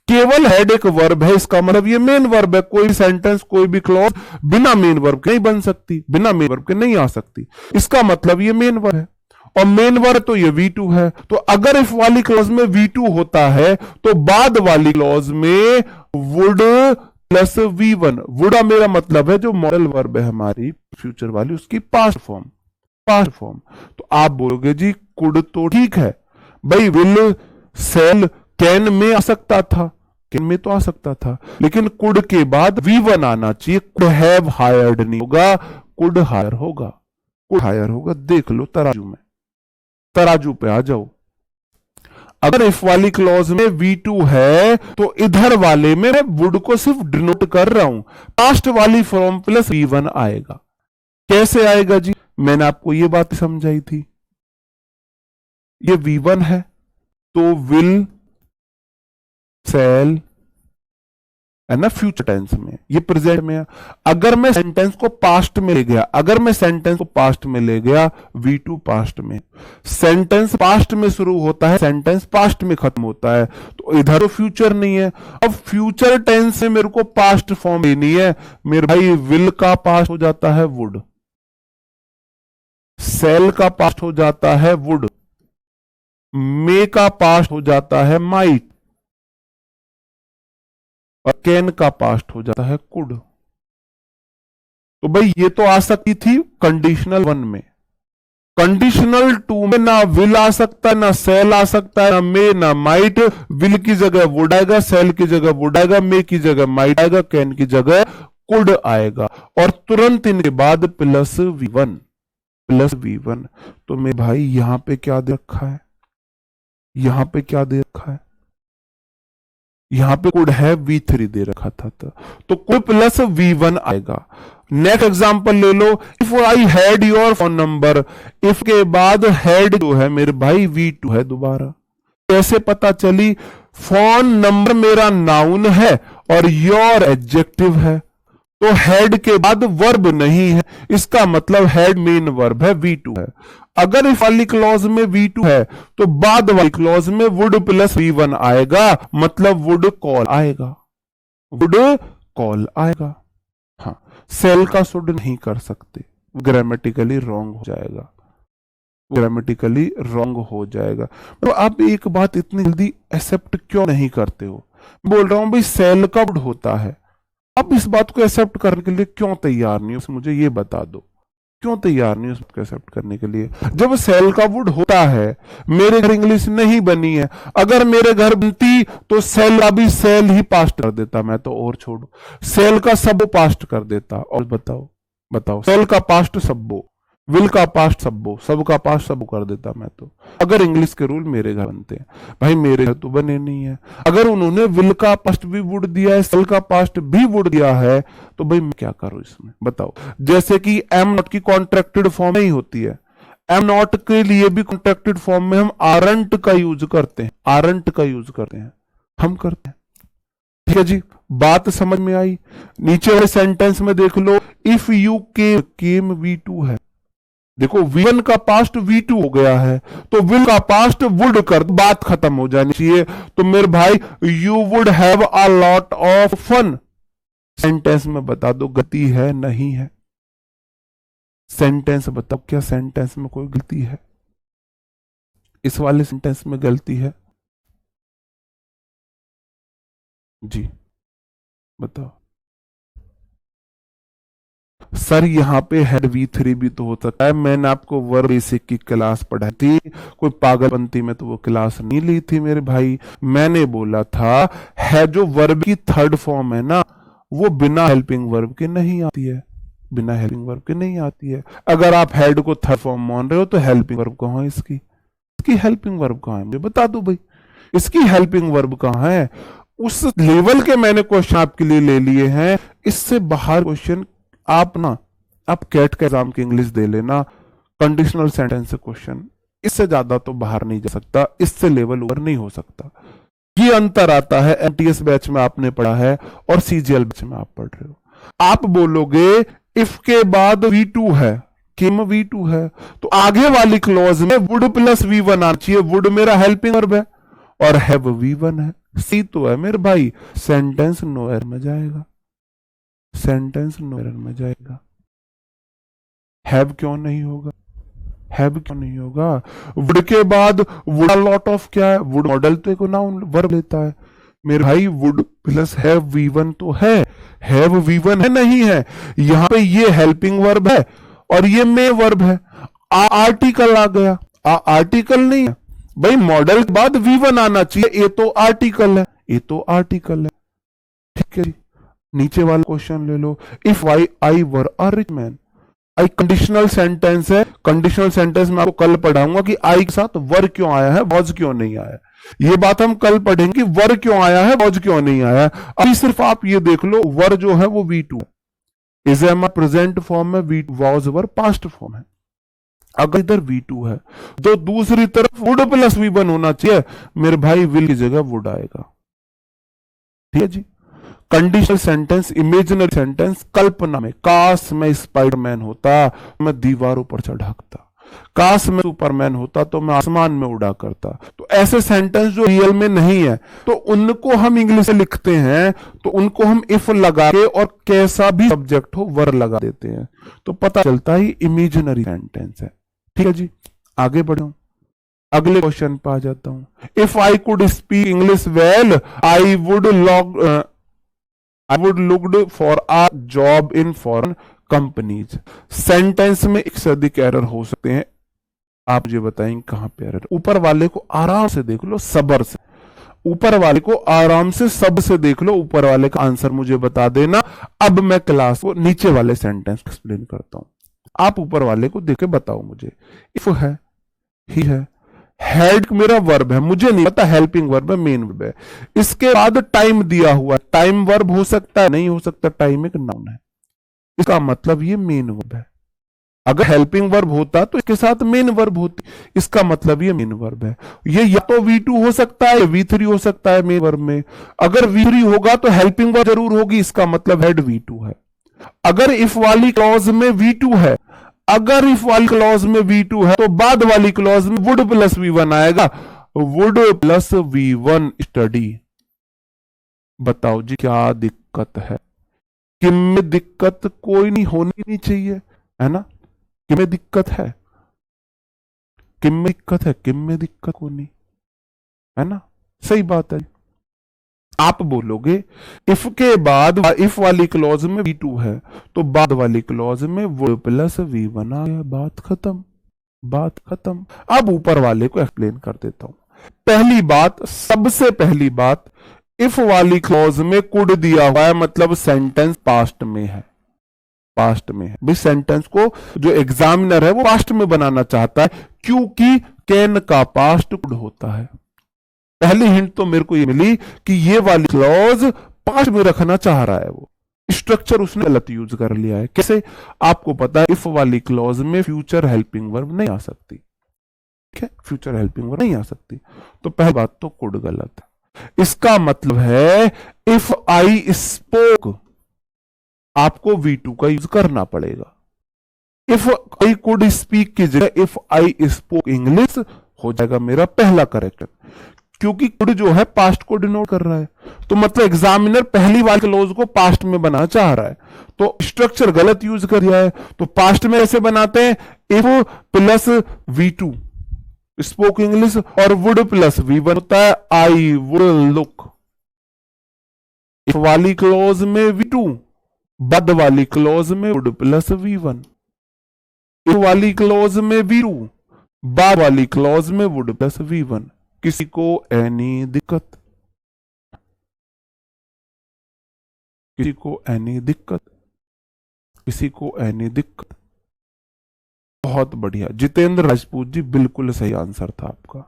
केवल हेड एक वर्ब है, इसका मतलब ये मेन वर्ब है। कोई भी सेंटेंस, कोई भी क्लॉज बिना मेन वर्ब के नहीं बन सकती, बिना मेन वर्ब के नहीं आ सकती, इसका मतलब ये मेन वर्ब है। और मेन वर्ब तो ये V2 है। तो अगर इफ वाली क्लॉज में V2 होता है तो बाद वाली क्लॉज में वुड प्लस V1, वुड मेरा मतलब है जो मॉडल वर्ब है हमारी फ्यूचर वाली, उसकी पास्ट फॉर्म, पास्ट फॉर्म। तो आप बोलोगे जी कुड तो ठीक है भाई, विल सेल कैन में आ सकता था, कैन में तो आ सकता था, लेकिन कुड के बाद V1 आना चाहिए। कुड हैव हायर्ड नहीं होगा, कुड हायर होगा, कुड हायर होगा। देख लो तराजू में, तराजू पे आ जाओ। अगर इफ वाली क्लॉज में V2 है तो इधर वाले में मैं वुड को सिर्फ डिनोट कर रहा हूं, पास्ट वाली फॉर्म प्लस V1 आएगा। कैसे आएगा जी? मैंने आपको ये बात समझाई थी। ये V1 है तो विल, सेल है ना फ्यूचर टेंस में, ये प्रेजेंट में है। अगर मैं सेंटेंस को पास्ट में ले गया, अगर मैं सेंटेंस को पास्ट में ले गया, V2 पास्ट में, सेंटेंस पास्ट में शुरू होता है, सेंटेंस पास्ट में खत्म होता है, तो इधर तो फ्यूचर नहीं है। अब फ्यूचर टेंस से मेरे को पास्ट फॉर्म लेनी है। मेरे भाई विल का पास्ट हो जाता है वुड, सेल का पास्ट हो जाता है वुड, मे का पास्ट हो जाता है माइट, और कैन का पास्ट हो जाता है कुड। तो भाई ये तो आ सकती थी कंडीशनल 1 में। कंडीशनल 2 में ना विल आ सकता है, ना सेल आ सकता है, ना मे, ना माइट। विल की जगह वुड आएगा, सेल की जगह वुड आएगा, मे की जगह माइट आएगा, कैन की जगह कुड आएगा, और तुरंत इनके बाद प्लस V1, प्लस V1। तो मेरे भाई यहां पे क्या दे रखा है, यहां पे क्या दे रखा है? यहां पे कुड है V3 दे रखा था, तो कुड प्लस V1 आएगा। नेक्स्ट एग्जांपल ले लो, if I had your phone number, if के बाद हैड जो है मेरे भाई V2 है दोबारा। कैसे पता चली? फोन नंबर मेरा नाउन है और योर एडजेक्टिव है, तो हेड के बाद वर्ब नहीं है, इसका मतलब हेड मेन वर्ब है, V2 है। अगर इस वाली क्लॉज में V2 है तो बाद वाली क्लॉज में वुड प्लस V1 आएगा, मतलब वुड कॉल आएगा, वुड कॉल आएगा। हाँ, सेल का शुड नहीं कर सकते, ग्रामेटिकली रॉन्ग हो जाएगा, ग्रामेटिकली रॉन्ग हो जाएगा। तो आप एक बात इतनी जल्दी एक्सेप्ट क्यों नहीं करते हो? बोल रहा हूं भाई सेल का वुड होता है, आप इस बात को एक्सेप्ट करने के लिए क्यों तैयार नहीं हो? मुझे ये बता दो, क्यों तैयार नहीं हो उसको एक्सेप्ट करने के लिए? जब सेल का वुड होता है, मेरे घर इंग्लिश नहीं बनी है, अगर मेरे घर बनती तो सेल का भी सेल ही पास्ट कर देता मैं तो, और छोड़ो, सेल का सब पास्ट कर देता। और बताओ बताओ, सेल का पास्ट सब्बो, विल का पास्ट सब्बो, सब का पास्ट सब कर देता मैं तो, अगर इंग्लिश के रूल मेरे घर बनते हैं। भाई मेरे घर तो बने नहीं है। अगर उन्होंने विल का पास्ट भी वुड दिया है, सेल का पास्ट भी वुड दिया है, तो भाई मैं क्या करूं इसमें बताओ? जैसे कि एम नॉट की कॉन्ट्रैक्टेड फॉर्म नहीं होती है, एम नॉट के लिए भी कॉन्ट्रैक्टेड फॉर्म में हम आरंट का यूज करते हैं, आरंट का यूज करते हैं, हम करते हैं। ठीक है जी, बात समझ में आई? नीचे वाले सेंटेंस में देख लो, इफ यू केम V2 है, देखो V1 का पास्ट V2 हो गया है, तो विल का पास्ट वुड कर, बात खत्म हो जानी चाहिए। तो मेरे भाई you would have a lot of fun, sentence में बता दो गलती है नहीं है? सेंटेंस बताओ, क्या सेंटेंस में कोई गलती है? इस वाले सेंटेंस में गलती है? जी बताओ सर। यहां पे हेड V3 भी तो हो सकता है। मैंने आपको वर्ब बेसिक की क्लास पढ़ाई थी, कोई पागलपंती में तो वो क्लास नहीं ली थी मेरे भाई। मैंने बोला था है जो वर्ब की थर्ड फॉर्म है ना, वो बिना हेल्पिंग वर्ब के नहीं आती है, बिना हेल्पिंग वर्ब के नहीं आती है। अगर आप हेड को थर्ड फॉर्म मान रहे हो तो हेल्पिंग वर्ब कहाँ है इसकी? इसकी हेल्पिंग वर्ब कहाँ है? मुझे बता दो भाई, इसकी हेल्पिंग वर्ब कहाँ है? उस लेवल के मैंने क्वेश्चन आपके लिए ले लिए हैं, इससे बाहर क्वेश्चन आप ना, आप कैट के एग्जाम की इंग्लिश दे लेना, कंडीशनल सेंटेंस से क्वेश्चन, इससे ज्यादा तो बाहर नहीं जा सकता, इससे लेवल ऊपर नहीं हो सकता। ये अंतर आता है एमटीएस बैच में आपने पढ़ा है और सीजीएल बैच में आप पढ़ रहे हो। आप बोलोगे इफ के बाद V2 है, किम V2 है, तो आगे वाली क्लॉज में वुड प्लस V1 आना चाहिए। वुड मेरा हेल्पिंग वर्ब है और हैव V1 है, सी तो है मेरे भाई, सेंटेंस नो एरर में जाएगा, सेंटेंस नो एरर में जाएगा। हैव क्यों नहीं होगा? हैव क्यों नहीं होगा? वुड के बाद वुड लॉट ऑफ क्या है? वुड मॉडल तो एक नाउन वर्ब लेता है मेरे भाई। वुड प्लस हैव V1 तो है, हैव V1 है नहीं है? यहां पे ये हेल्पिंग वर्ब है और ये मे वर्ब है, आर्टिकल आ गया। आर्टिकल नहीं है भाई, मॉडल के बाद V1 आना चाहिए, ये तो आर्टिकल है, ये तो आर्टिकल है, ठीक है जी। नीचे वाला क्वेश्चन ले लो, if I were a rich man. I conditional sentence है, कंडीशनल सेंटेंस में आपको कल पढ़ाऊंगा कि आई के साथ वर क्यों आया है, वॉज क्यों नहीं आया। ये बात हम कल पढ़ेंगे कि वर क्यों आया है, वॉज क्यों नहीं आया। अभी सिर्फ आप ये देख लो, वर जो है वो V2 है, इज एम प्रेजेंट फॉर्म है, V2 was were past form है। अगर इधर V2 है तो दूसरी तरफ वुड प्लस V1 होना चाहिए, मेरे भाई विल की जगह वुड आएगा, ठीक है जी। कंडीशनल सेंटेंस, इमेजिनरी सेंटेंस, कल्पना में, काश मैं स्पाइडरमैन होता, मैं दीवारों पर चढ़ाता, काश मैं सुपरमैन होता तो मैं आसमान में उड़ा करता। तो ऐसे सेंटेंस जो रियल में नहीं है तो उनको हम इंग्लिश में लिखते हैं, तो उनको हम इफ लगा के और कैसा भी सब्जेक्ट हो वर लगा देते हैं, तो पता चलता है इमेजिनरी सेंटेंस है, ठीक है जी। आगे बढ़ो, अगले क्वेश्चन पे आ जाता हूं। If I could speak English well I would looked for a job in foreign companies. Sentence में एक से अधिक एरर हो सकते हैं, आप मुझे बताएंगे कहां पे एरर। ऊपर वाले को आराम से देख लो, सब्र से, ऊपर वाले को आराम से सब से देख लो, ऊपर वाले का आंसर मुझे बता देना। अब मैं क्लास को नीचे वाले सेंटेंस एक्सप्लेन करता हूं, आप ऊपर वाले को देख के बताओ मुझे। इफ है, ही है, हेड मेरा वर्ब है, मुझे नहीं पता हेल्पिंग वर्ब है, मेन वर्ब है। इसके बाद टाइम दिया हुआ, टाइम वर्ब हो सकता है, नहीं हो सकता, टाइम एक नाउन है, इसका मतलब ये मेन वर्ब है। अगर हेल्पिंग वर्ब होता तो इसके साथ मेन वर्ब होती, इसका मतलब ये मेन वर्ब है। ये या तो V2 हो सकता है, V3 हो सकता है मेन वर्ब में। अगर V3 होगा तो हेल्पिंग वर्ब जरूर होगी, इसका मतलब हेड V2 है। अगर इफ वाली क्लॉज में V2 है, अगर इफ वाली क्लॉज में V2 है तो बाद वाली क्लॉज में वुड प्लस V1 आएगा, वुड प्लस V1 स्टडी। बताओ जी क्या दिक्कत है? किम में दिक्कत कोई नहीं होनी नहीं चाहिए, है ना। किम में दिक्कत है, किम में दिक्कत है, किम में दिक्कत कोई नहीं, है ना, सही बात है। आप बोलोगे इफ के बाद, इफ वाली क्लॉज में V2 है तो बाद वाली क्लॉज में वुड प्लस V1 आ गया, बात खत्म, बात खत्म। अब ऊपर वाले को एक्सप्लेन कर देता हूं। पहली बात, सबसे पहली बात, इफ वाली क्लॉज में कुड दिया हुआ है, मतलब सेंटेंस पास्ट में है, पास्ट में है भाई। सेंटेंस को जो एग्जामिनर है वो पास्ट में बनाना चाहता है, क्योंकि कैन का पास्ट कुड होता है। पहली हिंट तो मेरे को ये मिली कि ये वाली क्लॉज पास्ट में रखना चाह रहा है, वो स्ट्रक्चर उसने गलत यूज कर लिया है। कैसे? आपको पता है इफ वाली क्लॉज में फ्यूचर हेल्पिंग वर्ब नहीं आ सकती, ठीक है, फ्यूचर हेल्पिंग वर्ब नहीं आ सकती। तो पहली बात तो कुड गलत है। इसका मतलब है इफ आई स्पोक, आपको V2 का यूज करना पड़ेगा। इफ आई कुड स्पीक की जगह इफ आई स्पोक इंग्लिश हो जाएगा मेरा पहला करेक्टर, क्योंकि कुड जो है पास्ट को डिनोट कर रहा है। तो मतलब एग्जामिनर पहली वाली क्लॉज को पास्ट में बनाना चाह रहा है, तो स्ट्रक्चर गलत यूज कर दिया है। तो पास्ट में ऐसे बनाते हैं, if plus V2 spoke English और वुड प्लस V1 होता है आई वुड लुक। इफ वाली क्लॉज में V2, बाद वाली क्लॉज में वुड प्लस V1। इफ वाली क्लॉज में V2, बाद वाली क्लॉज में वुड प्लस V1। किसी को एनी दिक्कत? किसी को एनी दिक्कत? किसी को एनी दिक्कत? बहुत बढ़िया जितेंद्र राजपूत जी, बिल्कुल सही आंसर था आपका।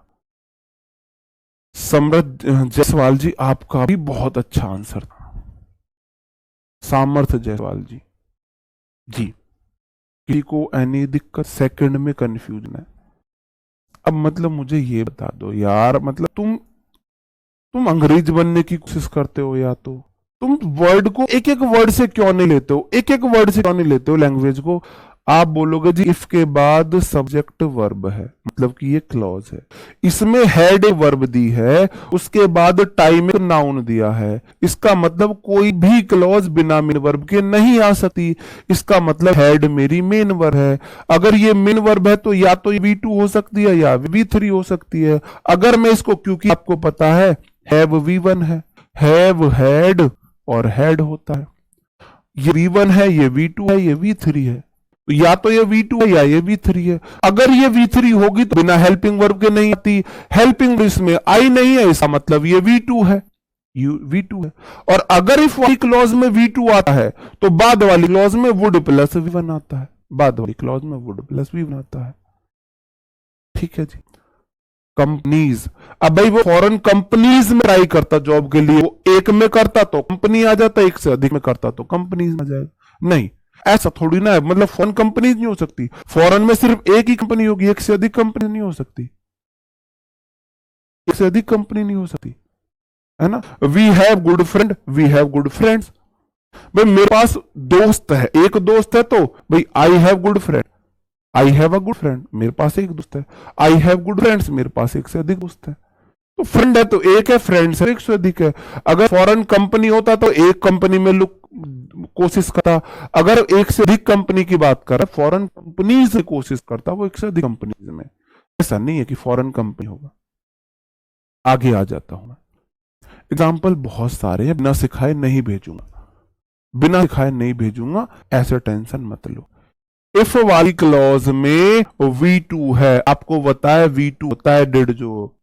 समृद्ध जायसवाल जी, आपका भी बहुत अच्छा आंसर था। सामर्थ्य जायसवाल जी, जी किसी को एनी दिक्कत? सेकंड में कंफ्यूजन है। अब मतलब मुझे ये बता दो यार, मतलब तुम अंग्रेज बनने की कोशिश करते हो, या तो तुम वर्ड को एक एक वर्ड से क्यों नहीं लेते हो, एक एक वर्ड से क्यों नहीं लेते हो लैंग्वेज को। आप बोलोगे जी इफ के बाद सब्जेक्ट वर्ब है, मतलब कि ये क्लॉज है, इसमें हेड वर्ब दी है, उसके बाद टाइम एक नाउन दिया है, इसका मतलब कोई भी क्लॉज बिना मेन वर्ब के नहीं आ सकती। इसका मतलब हेड मेरी मेन वर्ब है। अगर ये मेन वर्ब है तो या तो V2 हो सकती है या V3 हो सकती है। अगर मैं इसको, क्योंकि आपको पता है हैव V1 है, हैव हेड और हेड होता है, ये V1 है, ये V2 है, ये V3 है, या तो ये V2 है या ये V3 है। अगर ये V3 होगी तो बिना हेल्पिंग वर्ब के नहीं आती, हेल्पिंग इसमें आई नहीं है, इसका मतलब ये V2 है। V2 है। और अगर इफ वाली क्लॉज में V2 आता है तो बाद वाली क्लॉज में वुड प्लस V1 आता है, बाद वाली क्लॉज में वुड प्लस V1 आता है। ठीक है जी। कंपनीज, अब भाई वो फॉरेन कंपनीज में ट्राई करता जॉब के लिए, वो एक में करता तो कंपनी आ जाता, एक से अधिक में करता तो कंपनीज आ जाएगा। नहीं, ऐसा थोड़ी ना है, मतलब फॉरेन कंपनीज नहीं हो सकती, फॉरेन में सिर्फ एक ही कंपनी होगी, एक से अधिक कंपनी नहीं हो सकती, एक से अधिक कंपनी नहीं हो सकती, है ना। We have good friend, we have good friends. भाई मेरे पास दोस्त है, एक दोस्त है तो भाई I have good friend, I have a good friend, मेरे पास एक दोस्त है। आई हैव गुड फ्रेंड्स, मेरे पास एक से अधिक दोस्त है। तो फ्रेंड है तो एक है, फ्रेंड्स है एक से अधिक है। अगर फॉरेन कंपनी होता तो एक कंपनी में लोग कोशिश करता, अगर एक से अधिक कंपनी की बात कर रहा है, फॉरेन कंपनी से कोशिश करता वो एक से अधिक कंपनी में। ऐसा नहीं है कि फॉरेन कंपनी होगा। आगे आ जाता हूं मैं, एग्जाम्पल बहुत सारे हैं, बिना सिखाए नहीं भेजूंगा, बिना सिखाए नहीं भेजूंगा, ऐसे टेंशन मत लो। इफ वाली क्लॉज में V2 है, आपको बताया V2 होता है डिड, जो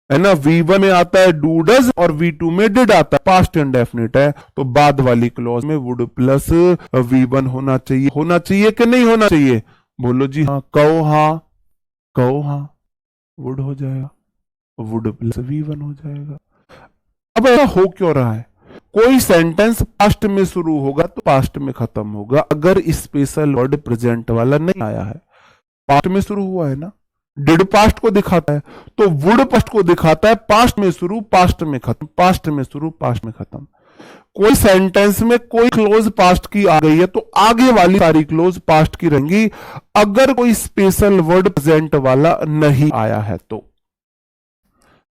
है ना, V1 में आता है डू डज और V2 में डिड आता है, पास्ट इंडेफिनिट है, तो बाद वाली क्लॉज में वुड प्लस V1 होना चाहिए। होना चाहिए कि नहीं होना चाहिए? बोलो जी हाँ, कहो हाँ, कहो हाँ, वुड हो जाएगा, वुड प्लस V1 हो जाएगा। अब ऐसा हो क्यों रहा है? कोई सेंटेंस पास्ट में शुरू होगा तो पास्ट में खत्म होगा, अगर स्पेशल वर्ड प्रेजेंट वाला नहीं आया है। पास्ट में शुरू हुआ है ना, डिड पास्ट को दिखाता है, तो वुड पास्ट को दिखाता है, पास्ट में शुरू पास्ट में खत्म, पास्ट में शुरू पास्ट में खत्म। कोई सेंटेंस में कोई क्लोज पास्ट की आ गई है तो आगे वाली सारी क्लोज पास्ट की रहेंगी, अगर कोई स्पेशल वर्ड प्रेजेंट वाला नहीं आया है तो।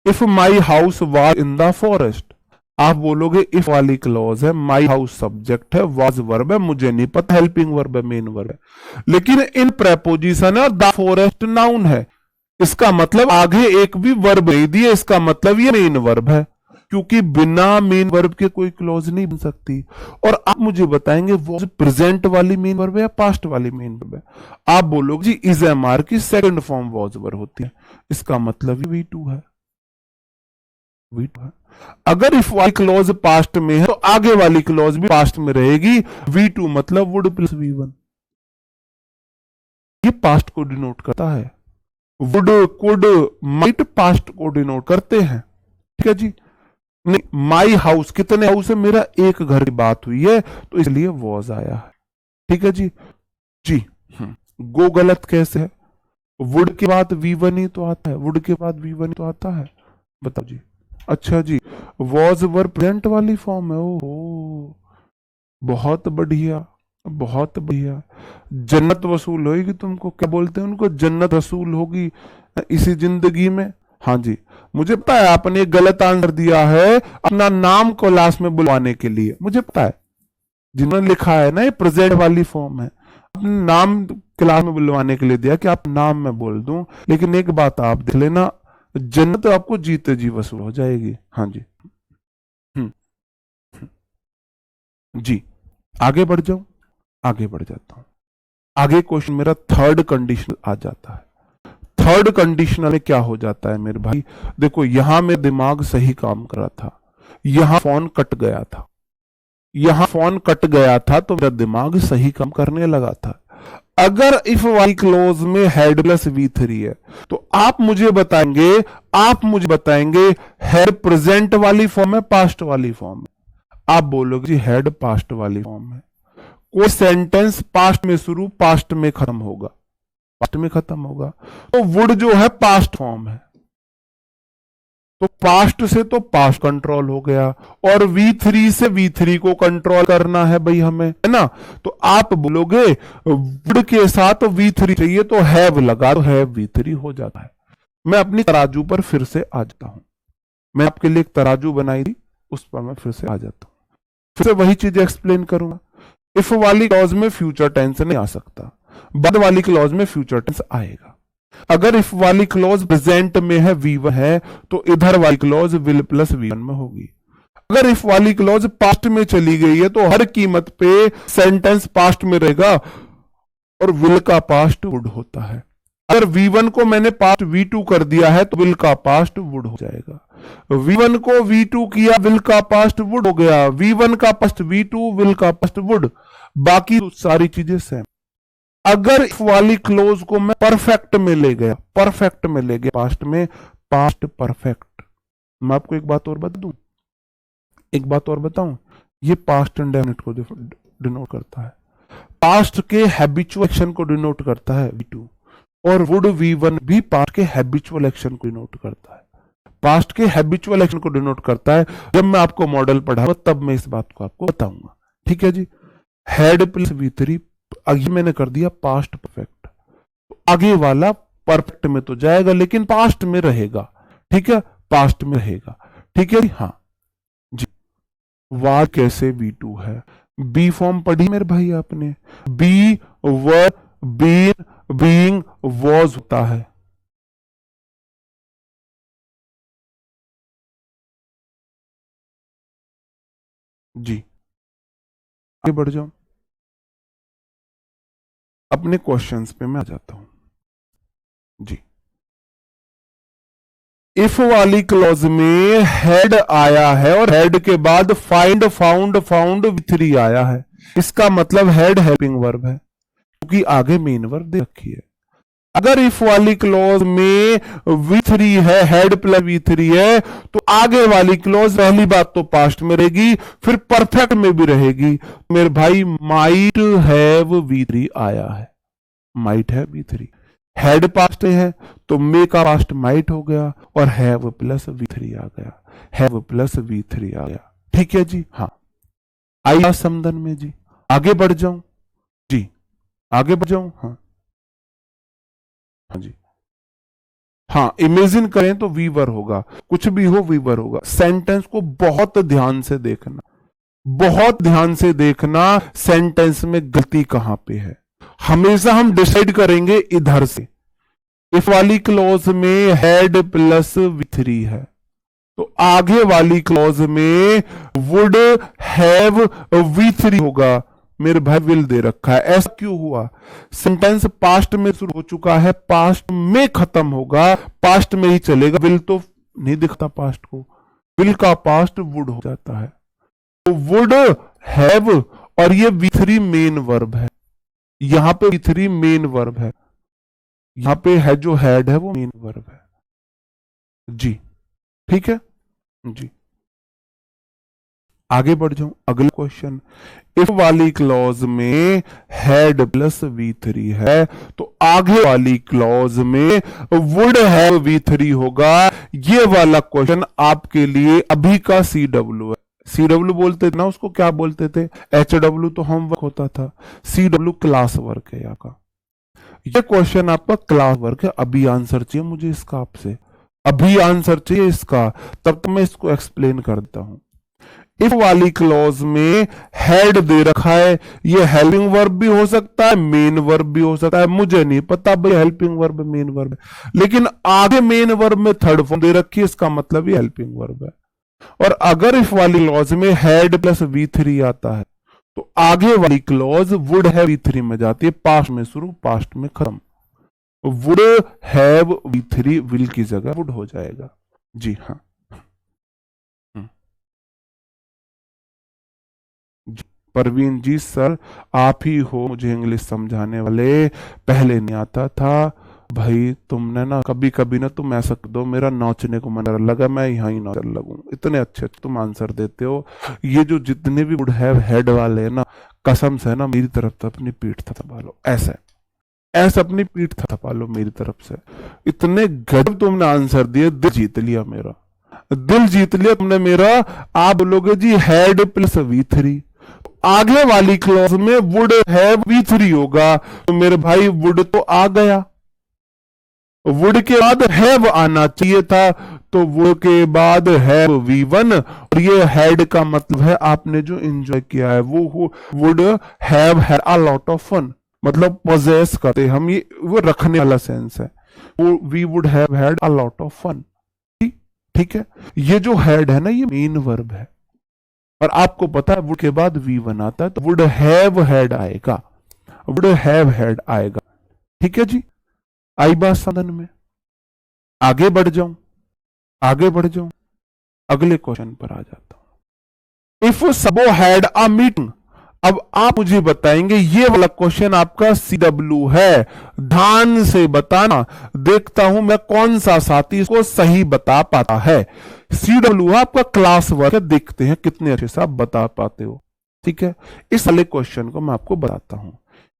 If my house was in the forest, आप बोलोगे इफ वाली क्लॉज है, माई हाउस सब्जेक्ट है, वाज वर्ब है, मुझे नहीं पता हेल्पिंग वर्ब है, मेन वर्ब है, लेकिन इन प्रेपोजिशन है और द फॉरेस्ट नाउन है, इसका मतलब आगे एक भी वर्ब नहीं दिए, इसका मतलब ये मेन वर्ब है, क्योंकि बिना मेन वर्ब के कोई क्लॉज नहीं बन सकती। और आप मुझे बताएंगे वो प्रेजेंट वाली मेन वर्ब है या पास्ट वाली मेन वर्ब है? आप बोलोगे जी इज एम आर की सेकंड फॉर्म वॉज वर्ब होती है, इसका मतलब V2 है, V2 है। अगर इफ वाली क्लॉज पास्ट में है तो आगे वाली क्लॉज भी पास्ट में रहेगी, V2 मतलब वुड प्लस V1। ये पास्ट को डिनोट करता है, वुड कुड माइट पास्ट को डिनोट करते हैं। ठीक है जी। नहीं, माई हाउस, कितने हाउस है? मेरा एक घर की बात हुई है तो इसलिए वॉज आया है। ठीक है जी। जी गो गलत कैसे है? वुड के बाद V1 ही तो आता है, वुड के बाद V1 ही तो आता है, बताओ जी। अच्छा जी, वॉज वर्ब प्रेजेंट वाली फॉर्म है। ओ बहुत बढ़िया, बहुत बढ़िया। जन्नत वसूल होगी तुमको, क्या बोलते हैं उनको, जन्नत वसूल होगी इसी जिंदगी में। हाँ जी, मुझे पता है आपने एक गलत आंसर दिया है अपना नाम को लास्ट में बुलवाने के लिए, मुझे पता है। जिन्होंने लिखा है ना ये प्रेजेंट वाली फॉर्म है, अपने नाम क्लास में बुलवाने के लिए दिया कि आप नाम में बोल दूं, लेकिन एक बात आप देख लेना, जन्नत तो आपको जीते जी वसूल हो जाएगी। हाँ जी। जी आगे बढ़ जाऊं, आगे बढ़ जाता हूं। आगे क्वेश्चन मेरा थर्ड कंडीशनल आ जाता है। थर्ड कंडीशनल में क्या हो जाता है मेरे भाई? देखो यहां मेरा दिमाग सही काम कर रहा था, यहां फोन कट गया था, यहां फोन कट गया था तो मेरा दिमाग सही काम करने लगा था। अगर इफ वाली क्लोज में हेड प्लस V3 है तो आप मुझे बताएंगे, आप मुझे बताएंगे हेड प्रेजेंट वाली फॉर्म है पास्ट वाली फॉर्म है? आप बोलोगे जी हेड पास्ट वाली फॉर्म है। कोई सेंटेंस पास्ट में शुरू पास्ट में खत्म होगा, पास्ट में खत्म होगा, तो वुड जो है पास्ट फॉर्म है, तो पास्ट से तो पास्ट कंट्रोल हो गया, और V3 से V3 को कंट्रोल करना है भाई हमें, है ना। तो आप बोलोगे वुड के साथ V3 चाहिए तो हैव लगा दो, हैव V3 हो जाता है। मैं अपनी तराजू पर फिर से आ जाता हूं, मैं आपके लिए एक तराजू बनाई थी उस पर मैं फिर से आ जाता हूं, फिर से वही चीज एक्सप्लेन करूंगा। इफ वाली क्लॉज में फ्यूचर टेंस नहीं आ सकता, बाद वाली क्लॉज में फ्यूचर टेंस आएगा। अगर इफ वाली क्लॉज प्रेजेंट में है V1 है तो इधर वाली क्लॉज विल प्लस V1 में होगी। अगर इफ वाली क्लॉज पास्ट में चली गई है तो हर कीमत पे सेंटेंस पास्ट में रहेगा और विल का पास्ट वुड होता है। अगर V1 को मैंने पास्ट V2 कर दिया है तो विल का पास्ट वुड हो जाएगा। V1 को V2 किया, विल का पास्ट वुड हो गया। V1 का पास्ट V2, विल का पास्ट वुड, बाकी तो सारी चीजें सेम। अगर इफ वाली क्लोज को मैं परफेक्ट में ले गया, परफेक्ट में ले गया, पास्ट में, पास्ट परफेक्ट। मैं आपको एक बात और बता दूं, एक बात और बताऊं, ये पास्ट इंडेफिनिट को डिनोट करता है, पास्ट के हैबिचुअल एक्शन को डिनोट करता है V2, और वुड V1 भी पास्ट के हैबिचुअल एक्शन को डिनोट करता है, पास्ट के हैबिचुअल एक्शन को डिनोट करता है। जब मैं आपको मॉडल पढ़ाऊंगा तब मैं इस बात को आपको बताऊंगा, ठीक है जी। हैड प्लस V3, आगे मैंने कर दिया पास्ट परफेक्ट, तो आगे वाला परफेक्ट में तो जाएगा लेकिन पास्ट में रहेगा, ठीक है, पास्ट में रहेगा, ठीक है जी। हाँ जी, वाज कैसे V2 है, बी फॉर्म पढ़ी मेरे भाई आपने, be were been being was होता है। जी आगे बढ़ जाऊं, अपने क्वेश्चंस पे मैं आ जाता हूं जी। इफ वाली क्लॉज में हेड आया है और हेड के बाद फाइंड फाउंड फाउंड V3 आया है, इसका मतलब हेड हेल्पिंग वर्ब है क्योंकि आगे मेन वर्ब दे रखी है। अगर इफ वाली क्लॉज में V3 है, हेड प्लस V3 है, तो आगे वाली क्लॉज पहली बात तो पास्ट में रहेगी, फिर परफेक्ट में भी रहेगी। मेरे भाई माइट हैव V3 आया है, माइट है V3, हेड पास्ट है तो मे का पास्ट माइट हो गया और हैव प्लस V3 आ गया, हैव प्लस V3 आ गया, ठीक है जी। हाँ आइए समझन में जी, आगे बढ़ जाऊं जी, आगे बढ़ जाऊं। हाँ हाँ जी, हाँ इमेजिन करें तो वीवर होगा, कुछ भी हो वीवर होगा। सेंटेंस को बहुत ध्यान से देखना, बहुत ध्यान से देखना सेंटेंस में गलती कहां पे है। हमेशा हम डिसाइड करेंगे इधर से, इफ वाली क्लॉज में हेड प्लस V3 है तो आगे वाली क्लॉज में वुड हैव V3 होगा। मेरे भाई विल दे रखा है, ऐसा क्यों हुआ? सेंटेंस पास्ट में शुरू हो चुका है, पास्ट में खत्म होगा, पास्ट में ही चलेगा। विल तो नहीं दिखता पास्ट को, विल का पास्ट वुड हो जाता है, तो वुड हैव, और ये V3 मेन वर्ब है, यहां पे V3 मेन वर्ब है, यहां पे है जो हेड है वो मेन वर्ब है जी, ठीक है जी। आगे बढ़ जाऊं, अगला क्वेश्चन, इफ वाली क्लॉज में हेड प्लस V3 है तो आगे वाली क्लॉज में वुड हैव V3 होगा। ये वाला क्वेश्चन आपके लिए अभी का CW है। CW बोलते थे ना, उसको क्या बोलते थे? HW तो होमवर्क होता था, CW क्लास वर्क है यहाँ का। ये क्वेश्चन आपका क्लास वर्क है, अभी आंसर चाहिए मुझे इसका आपसे, अभी आंसर चाहिए इसका, तब तो मैं इसको एक्सप्लेन कर देता हूं। इफ वाली क्लॉज में हेड दे रखा है, ये हेल्पिंग वर्ब भी हो सकता है, मेन वर्ब भी हो सकता है, मुझे नहीं पता भाई हेल्पिंग वर्ब मेन वर्ब है, लेकिन आगे मेन वर्ब में थर्ड फॉर्म दे रखी है, इसका मतलब ये हेल्पिंग वर्ब है। और अगर इफ वाली क्लॉज में हेड प्लस V3 आता है तो आगे वाली क्लॉज वुड हैव V3 में जाती है, पास्ट में शुरू पास्ट में खत्म, वुड हैव V3 विल की जगह वुड हो जाएगा जी। हाँ परवीन जी सर आप ही हो मुझे इंग्लिश समझाने वाले, पहले नहीं आता था भाई, तुमने ना कभी कभी ना तुम ऐसा कर दो मेरा नाचने को मन लगा, मैं यहाँ ही नाचने लगूं, इतने अच्छे तुम आंसर देते हो। ये जो जितने भी वुड हैव हेड वाले हैं ना, कसम से ना मेरी तरफ से अपनी पीठ थपा लो, ऐसे ऐसे अपनी पीठ थपा लो मेरी तरफ से, इतने गजब तुमने आंसर दिए, दिल जीत लिया मेरा, दिल जीत लिया तुमने मेरा। आप बोलोगे जी हेड प्लस V3, आगे वाली क्लॉज में वुड हैव V3 होगा, तो मेरे भाई वुड तो आ गया, वुड के बाद हैव आना चाहिए था, तो वुड के बाद हैव V1, और ये हेड का मतलब है आपने जो एंजॉय किया है वो would have had a lot of fun, मतलब पोजेस करते हम, ये वो रखने वाला सेंस है, वो we would have had a lot of fun, ठीक है। ये जो हेड है ना ये मेन वर्ब है, और आपको पता है वुड के बाद V1 आता है तो वुड हैव हैड आएगा, वुड हैव हैड आएगा, ठीक है जी। आई बात समझ में? आगे बढ़ जाऊं, अगले क्वेश्चन पर आ जाता हूं। इफ सबो हैड अ मीटिंग, अब आप मुझे बताएंगे, ये वाला क्वेश्चन आपका CW है, ध्यान से बताना, देखता हूं मैं कौन सा साथी इसको सही बता पाता है। CW आपका क्लास वर्क है, देखते हैं कितने अच्छे से आप बता पाते हो। ठीक है, इस वाले क्वेश्चन को मैं आपको बताता हूं।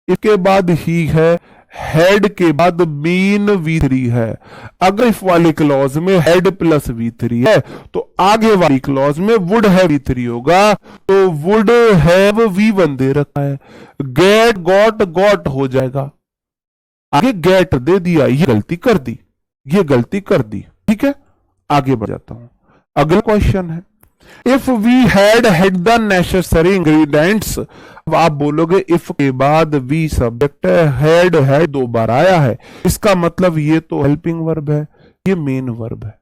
इसके बाद ही है, हेड के बाद मीन V3 है। अगर इफ वाले क्लॉज में हेड प्लस V3 है तो आगे वाली क्लॉज में वुड है V3 होगा, तो वुड हैव V1 दे रखा है, गेट गॉट हो जाएगा। आगे गेट दे दिया, ये गलती कर दी, ठीक है। आगे बढ़ जाता हूं, अगला क्वेश्चन है, if we had the necessary ingredients. अब आप बोलोगे इफ के बाद वी सब्जेक्ट है, हैड 2 बार आया है, इसका मतलब ये तो हेल्पिंग वर्ब है, ये मेन वर्ब है,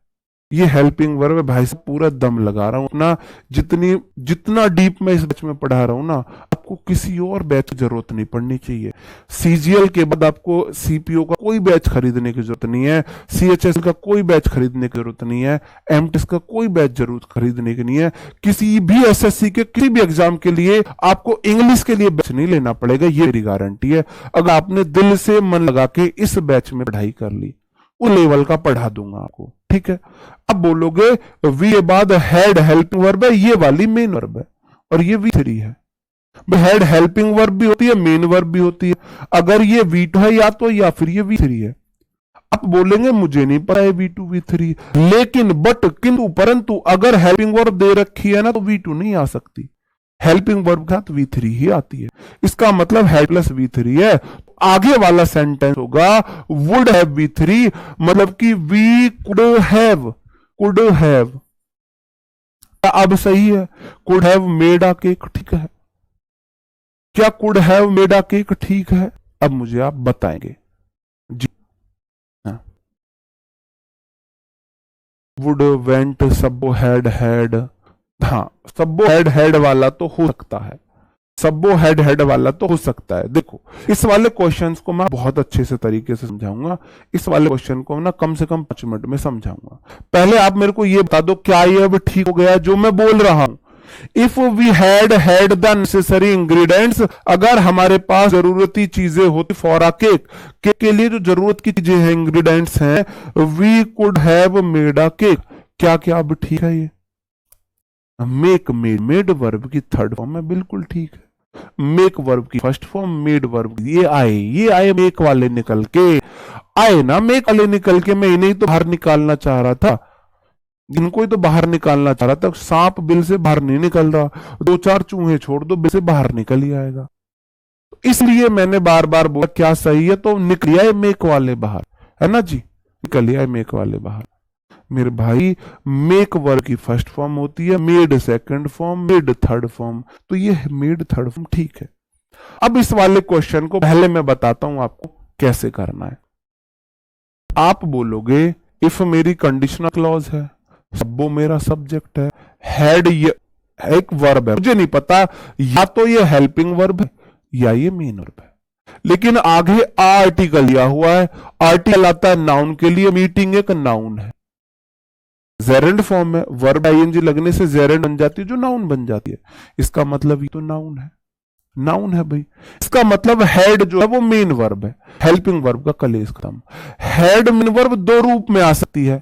ये हेल्पिंग वर्ब है। भाई साहब पूरा दम लगा रहा हूं ना, जितना डीप में इस बैच में पढ़ा रहा हूं ना, आपको किसी और बैच की जरूरत नहीं पड़नी चाहिए। CGL के बाद आपको CPO का कोई बैच खरीदने की जरूरत नहीं है, CHSL का कोई बैच खरीदने की जरूरत नहीं है, MTS का कोई बैच जरूर खरीदने की नहीं है। किसी भी SSC के किसी भी एग्जाम के लिए आपको इंग्लिश के लिए बैच नहीं लेना पड़ेगा, ये मेरी गारंटी है। अगर आपने दिल से मन लगा के इस बैच में पढ़ाई कर ली, वो लेवल का पढ़ा दूंगा आपको, ठीक है। अब बोलोगे वी के बाद हेड हेल्पिंग वर्ब है, ये वाली मेन वर्ब है, और ये V3 है। हेड हेल्पिंग वर्ब भी होती है, मेन वर्ब भी होती है। अगर ये V2 है या फिर ये V3 है। आप बोलेंगे मुझे नहीं पता है V2 V3, लेकिन किंतु परंतु अगर हेल्पिंग वर्ब दे रखी है ना तो V2 नहीं आ सकती, हेल्पिंग वर्ब के साथ V3 ही आती है। इसका मतलब हेड प्लस V3 है, आगे वाला सेंटेंस होगा वुड हैव V3, मतलब कि वी कुड हैव। अब सही है, could have made a cake, ठीक है। क्या could have made a cake ठीक है? अब मुझे आप बताएंगे जी। हाँ, वुड वेंट सबो हैड, हाँ सबो हैड वाला तो हो सकता है, सबो हैड वाला तो हो सकता है। देखो इस वाले क्वेश्चंस को मैं बहुत अच्छे से तरीके से समझाऊंगा, इस वाले क्वेश्चन को ना कम से कम 5 मिनट में समझाऊंगा। पहले आप मेरे को ये बता दो, क्या ये अब ठीक हो गया जो मैं बोल रहा हूं? If we had the necessary ingredients, अगर हमारे पास जरूरती चीजें होती फॉर अ केक, केक के लिए जो जरूरत की चीजें हैं, इंग्रेडिएंट्स हैं, we could have made a cake. क्या क्या अब ठीक है? ये मेक मेड वर्ब की थर्ड फॉर्म में बिल्कुल ठीक है, मेक वर्ब की फर्स्ट फॉर्म, मेड वर्ब ये आए मेक वाले निकल के आए ना, मेक वाले निकल के, मैं इन्हें तो बाहर निकालना चाह रहा था, इनको ही तो बाहर निकालना चाह रहा था। सांप बिल से बाहर नहीं निकल रहा, 2-4 चूहे छोड़ दो बिल से बाहर निकल ही आएगा। तो इसलिए मैंने बार बार बोला क्या सही है, तो निकल आए मेक वाले बाहर, है ना जी, निकल आए मेक वाले बाहर। मेरे भाई मेक वर्ब की फर्स्ट फॉर्म होती है, made second form, made third form, तो ये मेड थर्ड फॉर्म ठीक है। अब इस वाले क्वेश्चन को पहले मैं बताता हूं आपको कैसे करना है। आप बोलोगे इफ मेरी कंडीशनल क्लॉज है, सबो मेरा सब्जेक्ट है, हैड ये एक वर्ब है, मुझे नहीं पता या तो ये हेल्पिंग वर्ब है या ये मेन वर्ब है, लेकिन आगे आर्टिकल दिया हुआ है, आर्टिकल आता है नाउन के लिए, मीटिंग एक नाउन है, जेरेंड फॉर्म में, वर्ब आईएनजी लगने से जेरेंड बन जाती है जो नाउन बन जाती है। इसका मतलब ये तो नाउन है भाई। इसका मतलब हेड जो है वो मेन वर्ब है, हेल्पिंग वर्ब का कलेश खत्म। हेड मेन वर्ब 2 रूप में आ सकती है,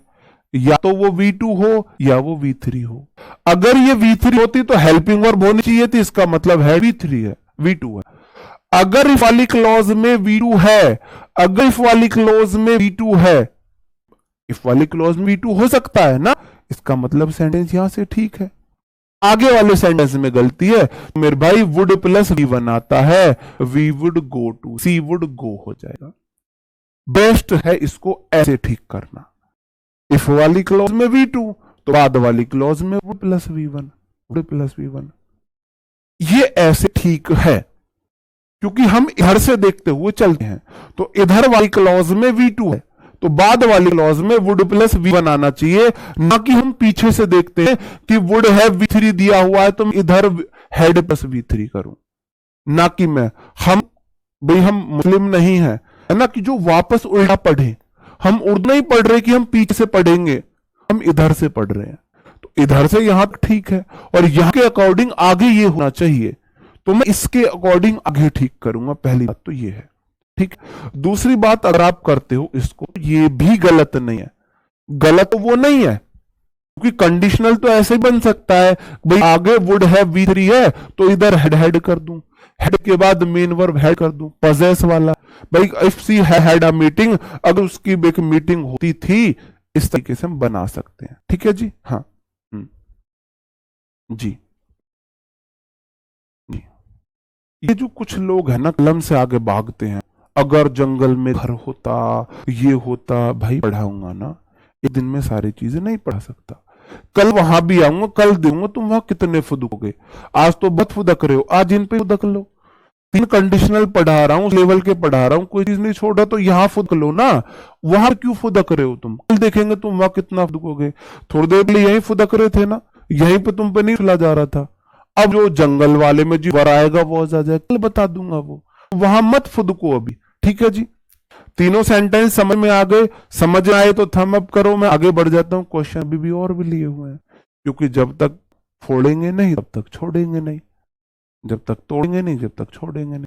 या तो वो V2 हो या वो V3 हो। अगर ये V3 होती तो हेल्पिंग वर्ब होनी चाहिए थी, इसका मतलब है V3 है, V2 है। अगर इफ वाली क्लॉज में V2 है, अगर इफ वाली क्लॉज में V2 है, इफ वाली क्लॉज में V2 हो सकता है ना, इसका मतलब सेंटेंस यहां से ठीक है। आगे वाले सेंटेंस में गलती है, मेरे भाई वुड प्लस V1 आता है, we would go to, she would go हो जाएगा। बेस्ट है इसको ऐसे ठीक करना, इफ वाली क्लॉज में V2 तो बाद वाली क्लॉज में वुड प्लस V1, ये ऐसे ठीक है, क्योंकि हम इधर से देखते हुए चलते हैं। तो इधर वाली क्लॉज में V2 है तो बाद वाली क्लॉज में वुड प्लस V1 आना चाहिए, ना कि हम पीछे से देखते हैं कि वुड है V3 दिया हुआ है तो मैं इधर हेड प्लस V3 करूं, ना कि हम मुस्लिम नहीं हैं, है ना, कि जो वापस उल्टा पढ़े। हम उर्दू नहीं पढ़ रहे कि हम पीछे से पढ़ेंगे, हम इधर से पढ़ रहे हैं। तो इधर से यहां तक ठीक है, और यहां के अकॉर्डिंग आगे ये होना चाहिए, तो मैं इसके अकॉर्डिंग आगे ठीक करूंगा। पहली बात तो ये है, ठीक। दूसरी बात, अगर आप करते हो इसको, ये भी गलत नहीं है। गलत तो वो नहीं है, क्योंकि कंडीशनल तो ऐसे ही बन सकता है, भाई आगे वुड हैव V3 है तो इधर हेड कर दूं, हेड के बाद मेन वर्ब हेड कर दूं, पजेस वाला। भाई if she had a meeting, अगर उसकी एक मीटिंग होती थी, इस तरीके से हम बना सकते हैं। ठीक है जी, हाँ। जी जी। ये जो कुछ लोग हैं ना, कलम से आगे भागते हैं, अगर जंगल में घर होता, ये होता, भाई पढ़ाऊंगा ना, एक दिन में सारी चीजें नहीं पढ़ा सकता। कल वहां भी आऊंगा, कल दूंगा, तुम वहां कितने फुदकोगे? आज तो बहुत फुदक रहे हो, आज इन पे फुदक लो। 3 कंडीशनल पढ़ा रहा हूं, लेवल के पढ़ा रहा हूं, कोई चीज नहीं छोड़ा, तो यहां फुदक लो ना। वहां क्यों फुदक रहे हो तुम? कल देखेंगे तुम वहां कितना फुदकोगे। थोड़ी देर के लिए यहीं फुदक रहे थे ना, यहीं पे तुम पे नहीं चला जा रहा था। अब जो जंगल वाले में जो वर आएगा वो आ जाए, कल बता दूंगा वो, वहां मत फुदको अभी। ठीक है जी, तीनों सेंटेंस समझ में आ गए? समझ आए तो थम अप करो, मैं आगे बढ़ जाता हूं। क्वेश्चन अभी भी और भी लिए हुए हैं, क्योंकि जब तक फोड़ेंगे नहीं तब तक छोड़ेंगे नहीं, जब तक तोड़ेंगे नहीं जब तक छोड़ेंगे नहीं।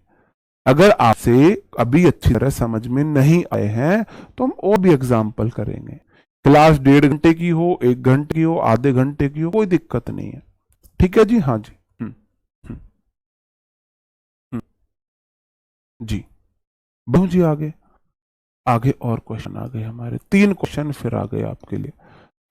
अगर आपसे अभी अच्छी तरह समझ में नहीं आए हैं तो हम और भी एग्जाम्पल करेंगे। क्लास 1.5 घंटे की हो, 1 घंटे की हो, आधे घंटे की हो, कोई दिक्कत नहीं है। ठीक है जी, हाँ जी। हम्म, जी बहु जी, आगे आगे और क्वेश्चन आ गए हमारे, 3 क्वेश्चन फिर आ गए आपके लिए,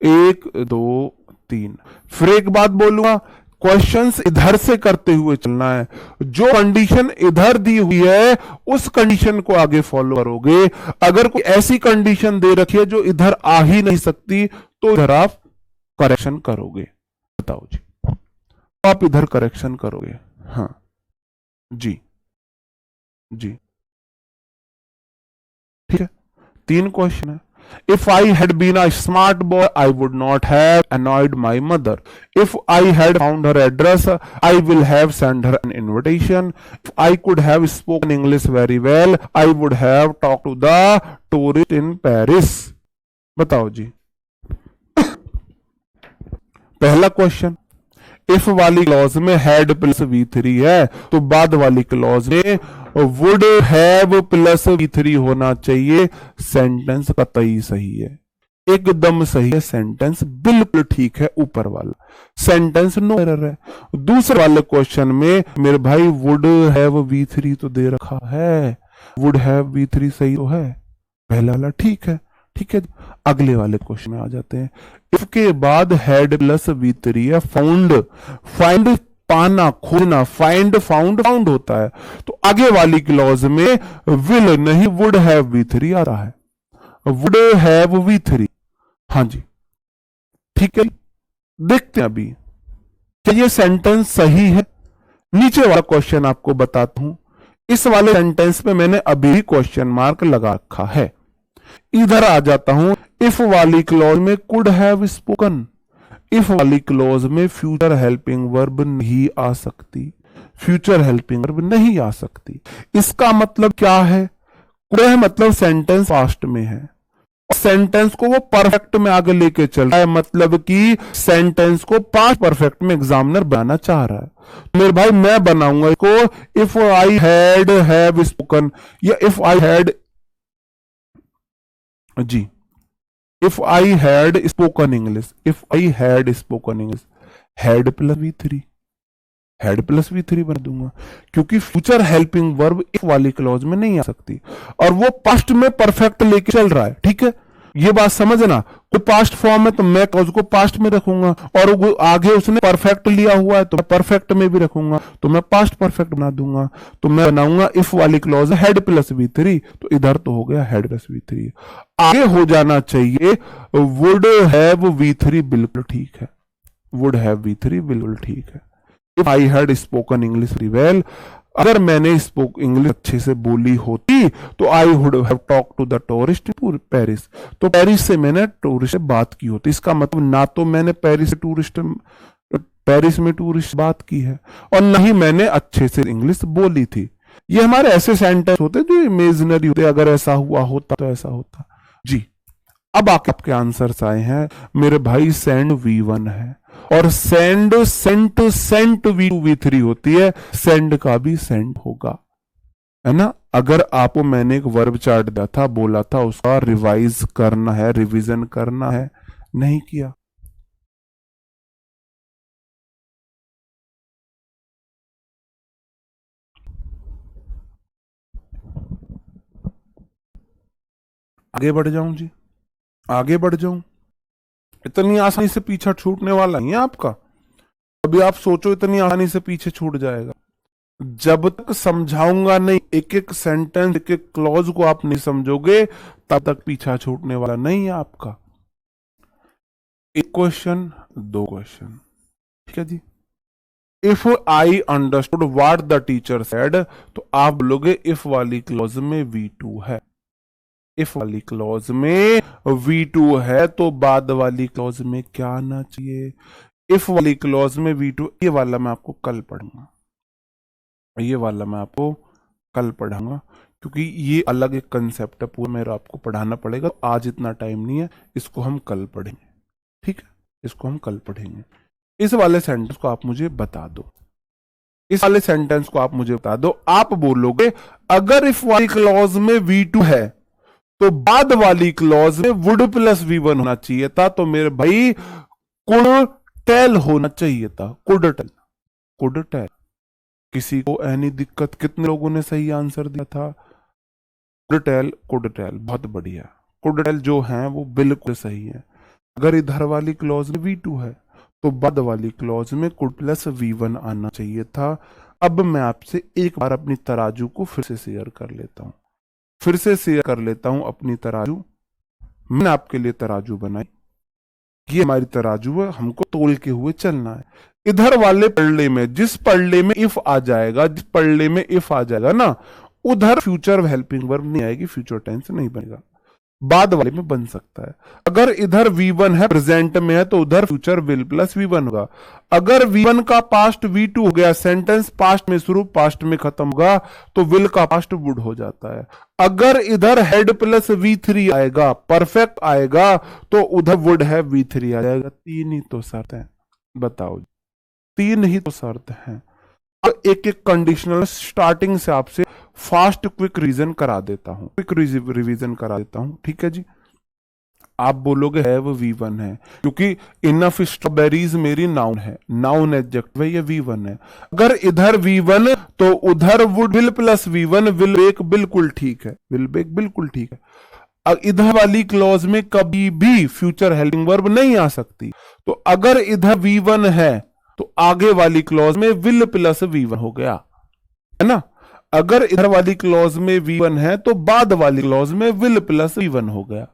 1 2 3। फिर एक बात बोलूंगा, क्वेश्चंस इधर से करते हुए चलना है। जो कंडीशन इधर दी हुई है उस कंडीशन को आगे फॉलो करोगे। अगर कोई ऐसी कंडीशन दे रखी है जो इधर आ ही नहीं सकती, तो इधर आप करेक्शन करोगे। बताओ जी, तो आप इधर करेक्शन करोगे? हाँ जी जी, ठीक है। 3 क्वेश्चन है। If I had been a smart boy, I would not have annoyed my mother. If I had found her address, I will have sent her an invitation. If I could have spoken English very well, I would have talked to the tourist in Paris. बताओ जी। पहला question, if वाली clause में had plus V3 है, तो बाद वाली clause में would have plus V3 होना चाहिए। सेंटेंस कतई सही है, एकदम सही है, सेंटेंस बिल्कुल ठीक है। ऊपर वाला सेंटेंस नो एरर है। दूसरे वाले क्वेश्चन में मेरे भाई वुड हैव V3 तो दे रखा है, वुड हैव V3 सही तो है, पहला वाला ठीक है। ठीक है, अगले वाले क्वेश्चन में आ जाते हैं। इफ के बाद हैड प्लस V3 है, फाउंड, फाइंड पाना, खोजना, फाइंड फाउंड फाउंड होता है, तो आगे वाली क्लॉज में विल नहीं वुड हैव V3 आ रहा है, वुड हैव V3। हाँ जी, ठीक है, देखते हैं अभी क्या ये सेंटेंस सही है। नीचे वाला क्वेश्चन आपको बताता हूं, इस वाले सेंटेंस पे मैंने अभी भी क्वेश्चन मार्क लगा रखा है। इधर आ जाता हूं, इफ वाली क्लॉज में कुड हैव स्पोकन, इफ वाली क्लॉज में फ्यूचर हेल्पिंग वर्ब नहीं आ सकती, फ्यूचर हेल्पिंग वर्ब नहीं आ सकती। इसका मतलब क्या है? कुड है मतलब सेंटेंस पास्ट में है, सेंटेंस को वो परफेक्ट में आगे लेके चल रहा है, मतलब कि सेंटेंस को पास्ट परफेक्ट में एग्जामिनर बनाना चाह रहा है। मेरे भाई मैं बनाऊंगा इसको, if I had have spoken, या इफ आई हैड जी, if I had spoken English, if I had spoken English, had plus V3, had plus V3 बना दूंगा, क्योंकि फ्यूचर हेल्पिंग वर्ब इफ वाली क्लॉज में नहीं आ सकती, और वो पास्ट में परफेक्ट लेके चल रहा है। ठीक है, ये बात समझना। कोई पास्ट फॉर्म है तो मैं क्लॉज को पास्ट में रखूंगा, और आगे उसने परफेक्ट लिया हुआ है तो मैं परफेक्ट में भी रखूंगा, तो मैं पास्ट परफेक्ट बना दूंगा। तो मैं बनाऊंगा इफ वाली क्लॉज हैड प्लस V3, तो इधर तो हो गया हैड प्लस V3। आगे हो जाना चाहिए वुड हैव V3, बिल्कुल ठीक है, वुड हैव V3 बिल्कुल ठीक है। If I had spoken English very well, अगर मैंने इंग्लिश अच्छे से बोली होती तो I would have talk to the tourist in Paris, तो पेरिस से मैंने टूरिस्ट से बात की होती। इसका मतलब ना तो मैंने पेरिस में टूरिस्ट बात की है, और ना ही मैंने अच्छे से इंग्लिश बोली थी। ये हमारे ऐसे सेंटेंस होते जो इमेजिनरी होते, अगर ऐसा हुआ होता तो ऐसा होता। जी, अब आपके आंसर्स आए हैं मेरे भाई। सेंड V1 है और send Saint Saint V2 V3 होती है, सेंड का भी सेंड होगा, है ना। अगर आपको मैंने एक वर्ब चार्ट दिया था, बोला था उसका रिवाइज करना है, रिवीजन करना है, नहीं किया। आगे बढ़ जाऊं जी, आगे बढ़ जाऊं। इतनी आसानी से पीछा छूटने वाला नहीं है आपका। अभी आप सोचो इतनी आसानी से पीछे छूट जाएगा। जब तक समझाऊंगा नहीं, एक एक सेंटेंस, एक एक क्लॉज को आप नहीं समझोगे, तब तक पीछा छूटने वाला नहीं है आपका। एक क्वेश्चन, दो क्वेश्चन, ठीक है जी। If I understood what the teacher said, तो आप बोलोगे इफ वाली क्लॉज में V2 है। इफ वाली क्लॉज में V2 है तो बाद वाली क्लॉज में क्या आना चाहिए? इफ वाली क्लॉज में V2, ये वाला मैं आपको कल पढ़ूंगा, ये वाला मैं आपको कल पढ़ाऊंगा, क्योंकि ये अलग एक कंसेप्ट है, पूरा मेरा आपको पढ़ाना पड़ेगा। आज इतना टाइम नहीं है, इसको हम कल पढ़ेंगे, ठीक है, इसको हम कल पढ़ेंगे। इस वाले सेंटेंस को आप मुझे बता दो, इस वाले सेंटेंस को आप मुझे बता दो। आप बोलोगे अगर इफ वाली क्लॉज में V2 है तो बाद वाली क्लॉज में वुड प्लस V1 होना चाहिए था। तो मेरे भाई कुड टेल होना चाहिए था, कुड टेल, कुड टेल। किसी को एनी दिक्कत? कितने लोगों ने सही आंसर दिया था? कुड टेल, कुड टेल, बहुत बढ़िया। कुड टेल जो है वो बिल्कुल सही है। अगर इधर वाली क्लॉज में V2 है तो बाद वाली क्लॉज में कुड प्लस V1 आना चाहिए था। अब मैं आपसे एक बार अपनी तराजू को फिर से शेयर कर लेता हूं, फिर से शेयर कर लेता हूं अपनी तराजू। मैंने आपके लिए तराजू बनाई, ये हमारी तराजू है, हमको तोल के हुए चलना है। इधर वाले पल्ले में, जिस पल्ले में इफ आ जाएगा, जिस पल्ले में इफ आ जाएगा ना, उधर फ्यूचर हेल्पिंग वर्ब नहीं आएगी, फ्यूचर टेंस नहीं बनेगा, बाद वाले में बन सकता है। अगर इधर V1 है, प्रेजेंट में है, तो उधर फ्यूचर विल प्लस V1 होगा। अगर V1 का पास्ट V2 हो गया, सेंटेंस पास्ट में शुरू पास्ट में खत्म होगा, तो विल का पास्ट वुड हो जाता है। अगर इधर हेड प्लस V3 आएगा, परफेक्ट आएगा, तो उधर वुड है V3 आ जाएगा। तीन ही तो शर्त है, बताओ, तीन ही तो शर्त है। अब एक एक कंडीशनल स्टार्टिंग से आपसे फास्ट क्विक रिवीजन करा देता हूं, क्विक रिवीजन करा देता हूं, ठीक है जी। आप बोलोगे है वो V1 है, क्योंकि इनफ स्ट्रॉबेरीज मेरी नाउन है, नाउन एडजेक्टिव है, ये V1 है। अगर इधर V1 तो उधर would will plus V1, will bake बिल्कुल ठीक है, विल बेक बिल्कुल ठीक है। अब इधर वाली क्लॉज में कभी भी फ्यूचर हेल्पिंग वर्ब नहीं आ सकती। तो अगर इधर V1 है तो आगे वाली क्लॉज में विल प्लस V1 हो गया, है ना। अगर इधर वाली क्लॉज में V1 है तो बाद वाली क्लॉज में विल प्लस V1 हो गया,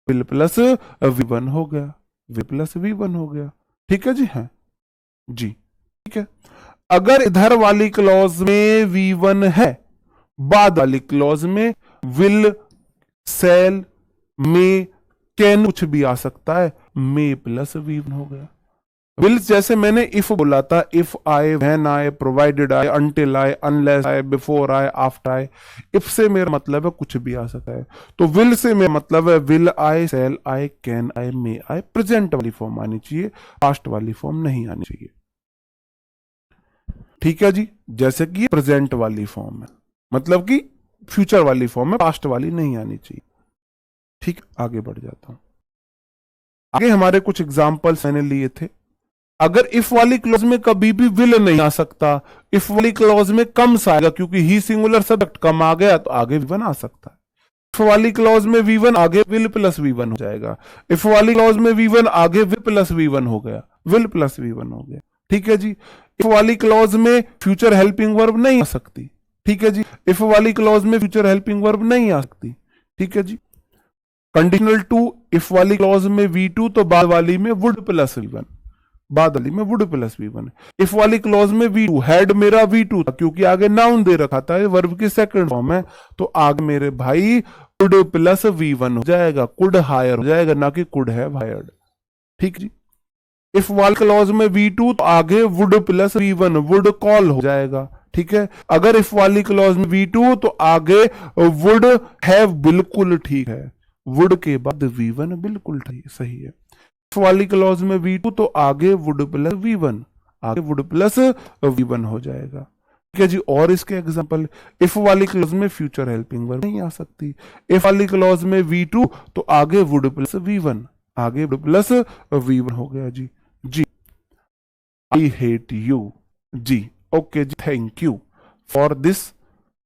विल प्लस V1 हो गया, विल प्लस V1 हो गया, ठीक है जी। है जी, ठीक है। अगर इधर वाली क्लॉज में V1 है, बाद वाली क्लॉज में विल, सेल, मे, कैन कुछ भी आ सकता है, मे प्लस V1 हो गया। विल जैसे मैंने इफ बोला था, इफ आए, व्हेन आए, प्रोवाइडेड आए, अनटिल आए, अनलेस आए, बिफोर आए, आफ्टर आए। इफ से मेरा मतलब है कुछ भी आ सकता है, तो विल से मेरा मतलब है विल आए, सेल आए, कैन आए, मे आए। प्रेजेंट वाली फॉर्म आनी चाहिए, पास्ट वाली फॉर्म नहीं आनी चाहिए, ठीक है जी। जैसे कि प्रेजेंट वाली फॉर्म है, मतलब कि फ्यूचर वाली फॉर्म है, पास्ट वाली नहीं आनी चाहिए, ठीक। आगे बढ़ जाता हूं, आगे हमारे कुछ एग्जाम्पल्स मैंने लिए थे। अगर इफ वाली क्लॉज में कभी भी विल नहीं आ सकता, इफ वाली क्लॉज में कम आएगा, क्योंकि ही सिंगुलर सब्जेक्ट कम आ गया, तो आगे V1 आ सकता है। इफ वाली क्लॉज में V1 आगे विल प्लस V1 हो जाएगा। इफ वाली क्लॉज में V1 आगे विल प्लस V1 हो गया, विल प्लस V1 हो गया, ठीक है जी। इफ वाली क्लॉज में फ्यूचर हेल्पिंग वर्ब नहीं आ सकती, ठीक है जी। इफ वाली क्लॉज में फ्यूचर हेल्पिंग वर्ब नहीं आ सकती, ठीक है जी। कंडीशनल 2, इफ वाली क्लॉज में V2 तो बाद वाली में वुड प्लस V1, बाद वाली में वुड प्लस V1। इफ वाली क्लॉज में V2, हेड मेरा V2 था, क्योंकि आगे नाउन दे रखा था, वर्ब की सेकंड फॉर्म है, तो आगे मेरे भाई कुड प्लस V1 हो जाएगा, कुड हायर हो जाएगा, ना कि कुड हैव हायर्ड, ठीक जी। इफ वाली क्लॉज में V2 तो आगे would plus V1, would call हो जाएगा, ठीक है। अगर इफ वाली क्लॉज में V2 तो आगे वुड हैव बिल्कुल ठीक है, वुड के बाद V1 बिल्कुल ठीक सही है। इफ वाली क्लॉज में V2 तो आगे वुड प्लस V1, आगे वुड प्लस V1 हो जाएगा। ठीक है जी। और इसके एग्जांपल, इफ वाली क्लॉज में फ्यूचर हेल्पिंग वर्ब नहीं आ सकती। इफ वाली क्लॉज में V2 तो आगे वुड प्लस V1, आगे वुड प्लस V1 हो गया जी। जी आई हेट यू जी। ओके जी, thank you for this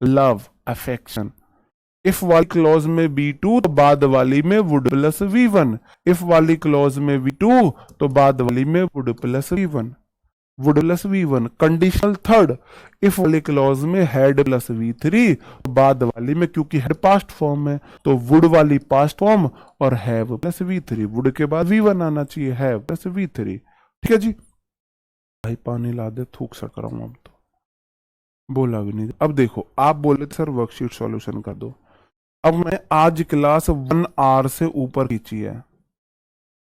love affection. If वाली क्लॉज में V2 तो बाद वाली में वुड प्लस V1, इफ वाली क्लॉज में V2 तो बाद वाली में would plus V1, would plus V1। Conditional third, if वाली क्लॉज में हैड प्लस V3 तो बाद वाली में, क्योंकि हैड पास्ट फॉर्म है तो वुड वाली पास्ट फॉर्म और हैव प्लस V3, वुड के बाद V1 आना चाहिए, हैव प्लस V3। ठीक है जी। भाई पानी ला दे, थूक सक रहा हूं अब तो, बोला भी नहीं। अब देखो, आप बोले सर वर्कशीट सॉल्यूशन कर दो। अब मैं आज क्लास 1 आवर से ऊपर खींची है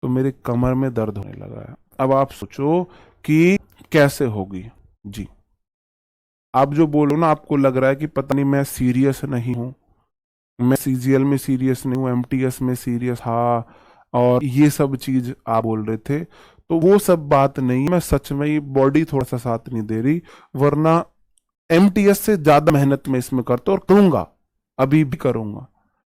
तो मेरे कमर में दर्द होने लगा है। अब आप सोचो कि कैसे होगी जी। आप जो बोलो ना, आपको लग रहा है कि पता नहीं मैं सीरियस नहीं हूं, मैं सीजीएल में सीरियस नहीं हूं, एमटीएस में सीरियस, हाँ, और ये सब चीज आप बोल रहे थे, तो वो सब बात नहीं। मैं सच में ही बॉडी थोड़ा सा साथ नहीं दे रही, वरना एमटीएस से ज्यादा मेहनत मैं इसमें करता और करूंगा, अभी भी करूंगा।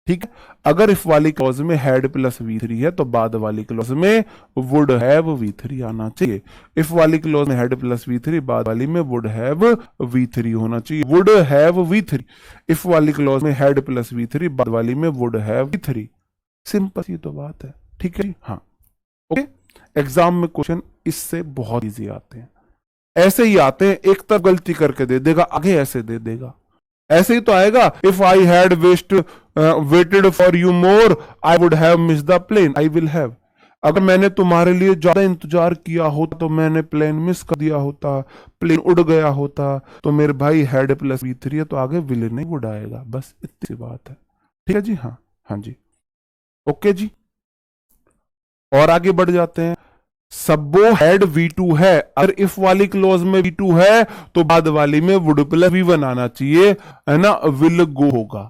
ठीक है। अगर इफ वाली क्लॉज में हैड प्लस V3 है तो बाद वाली क्लॉज में वुड हैव V3 आना चाहिए। इफ वाली क्लॉज में हैड प्लस V3, बाद वाली में वुड हैव V3 होना चाहिए, वुड हैव V3। इफ वाली क्लॉज में हैड प्लस V3, बाद वाली में वुड हैव V3। सिंपल सी तो बात है। ठीक है। हाँ, ओके। एग्जाम में क्वेश्चन इससे बहुत इजी आते हैं, ऐसे ही आते हैं, एक तरफ गलती करके दे देगा, आगे ऐसे दे देगा, ऐसे ही तो आएगा। If I had waited for you more I would have miss the plane, I will have. अगर मैंने तुम्हारे लिए ज्यादा इंतजार किया होता तो मैंने प्लेन मिस कर दिया होता, प्लेन उड़ गया होता। तो मेरे भाई हैड प्लस V3 है तो आगे विल नहीं वुड आएगा, बस इतनी सी बात है। ठीक है जी। हाँ हाँ जी, ओके जी। और आगे बढ़ जाते हैं। सबो हैड V2 है, अगर इफ वाली क्लोज में V2 है तो बाद वाली में वुड प्लस V1 आना चाहिए, है ना, विल गो होगा,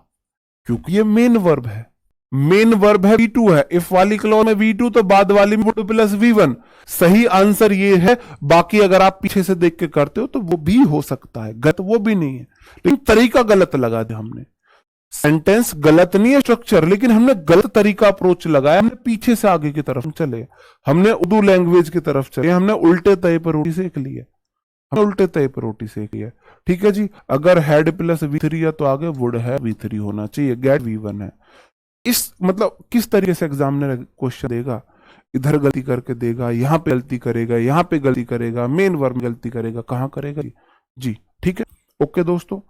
क्योंकि ये मेन वर्ब है, मेन वर्ब है, V2 है। इफ वाली क्लोज में V2 तो बाद वाली में वुड प्लस V1। सही आंसर ये है। बाकी अगर आप पीछे से देख के करते हो तो वो भी हो सकता है, गलत वो भी नहीं है, लेकिन तरीका गलत लगा दिया हमने। सेंटेंस गलत नहीं है स्ट्रक्चर, लेकिन हमने गलत तरीका अप्रोच लगाया, हमने पीछे से आगे की तरफ चले, हमने उर्दू लैंग्वेज की तरफ चले, हमने उल्टे तय पर रोटी सेक ली है, हमने उल्टे तय पर रोटी सेक ली है। ठीक है जी। अगर हैड प्लस V3 है तो आगे वुड है V3 होना चाहिए, गेट V1 है। इस मतलब किस तरीके से एग्जामिनर क्वेश्चन देगा, इधर गलती करके देगा, यहां पे गलती करेगा, यहां पे गलती करेगा, मेन वर्ब गलती करेगा, कहां करेगा जी। ठीक है, ओके दोस्तों।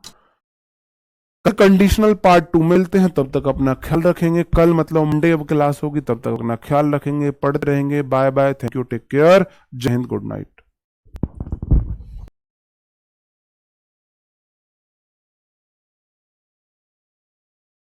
कंडीशनल पार्ट 2 मिलते हैं, तब तक अपना ख्याल रखेंगे। कल मतलब मंडे अब क्लास होगी, तब तक अपना ख्याल रखेंगे, पढ़ते रहेंगे। Bye bye, thank you, take care, जय हिंद, गुड नाइट।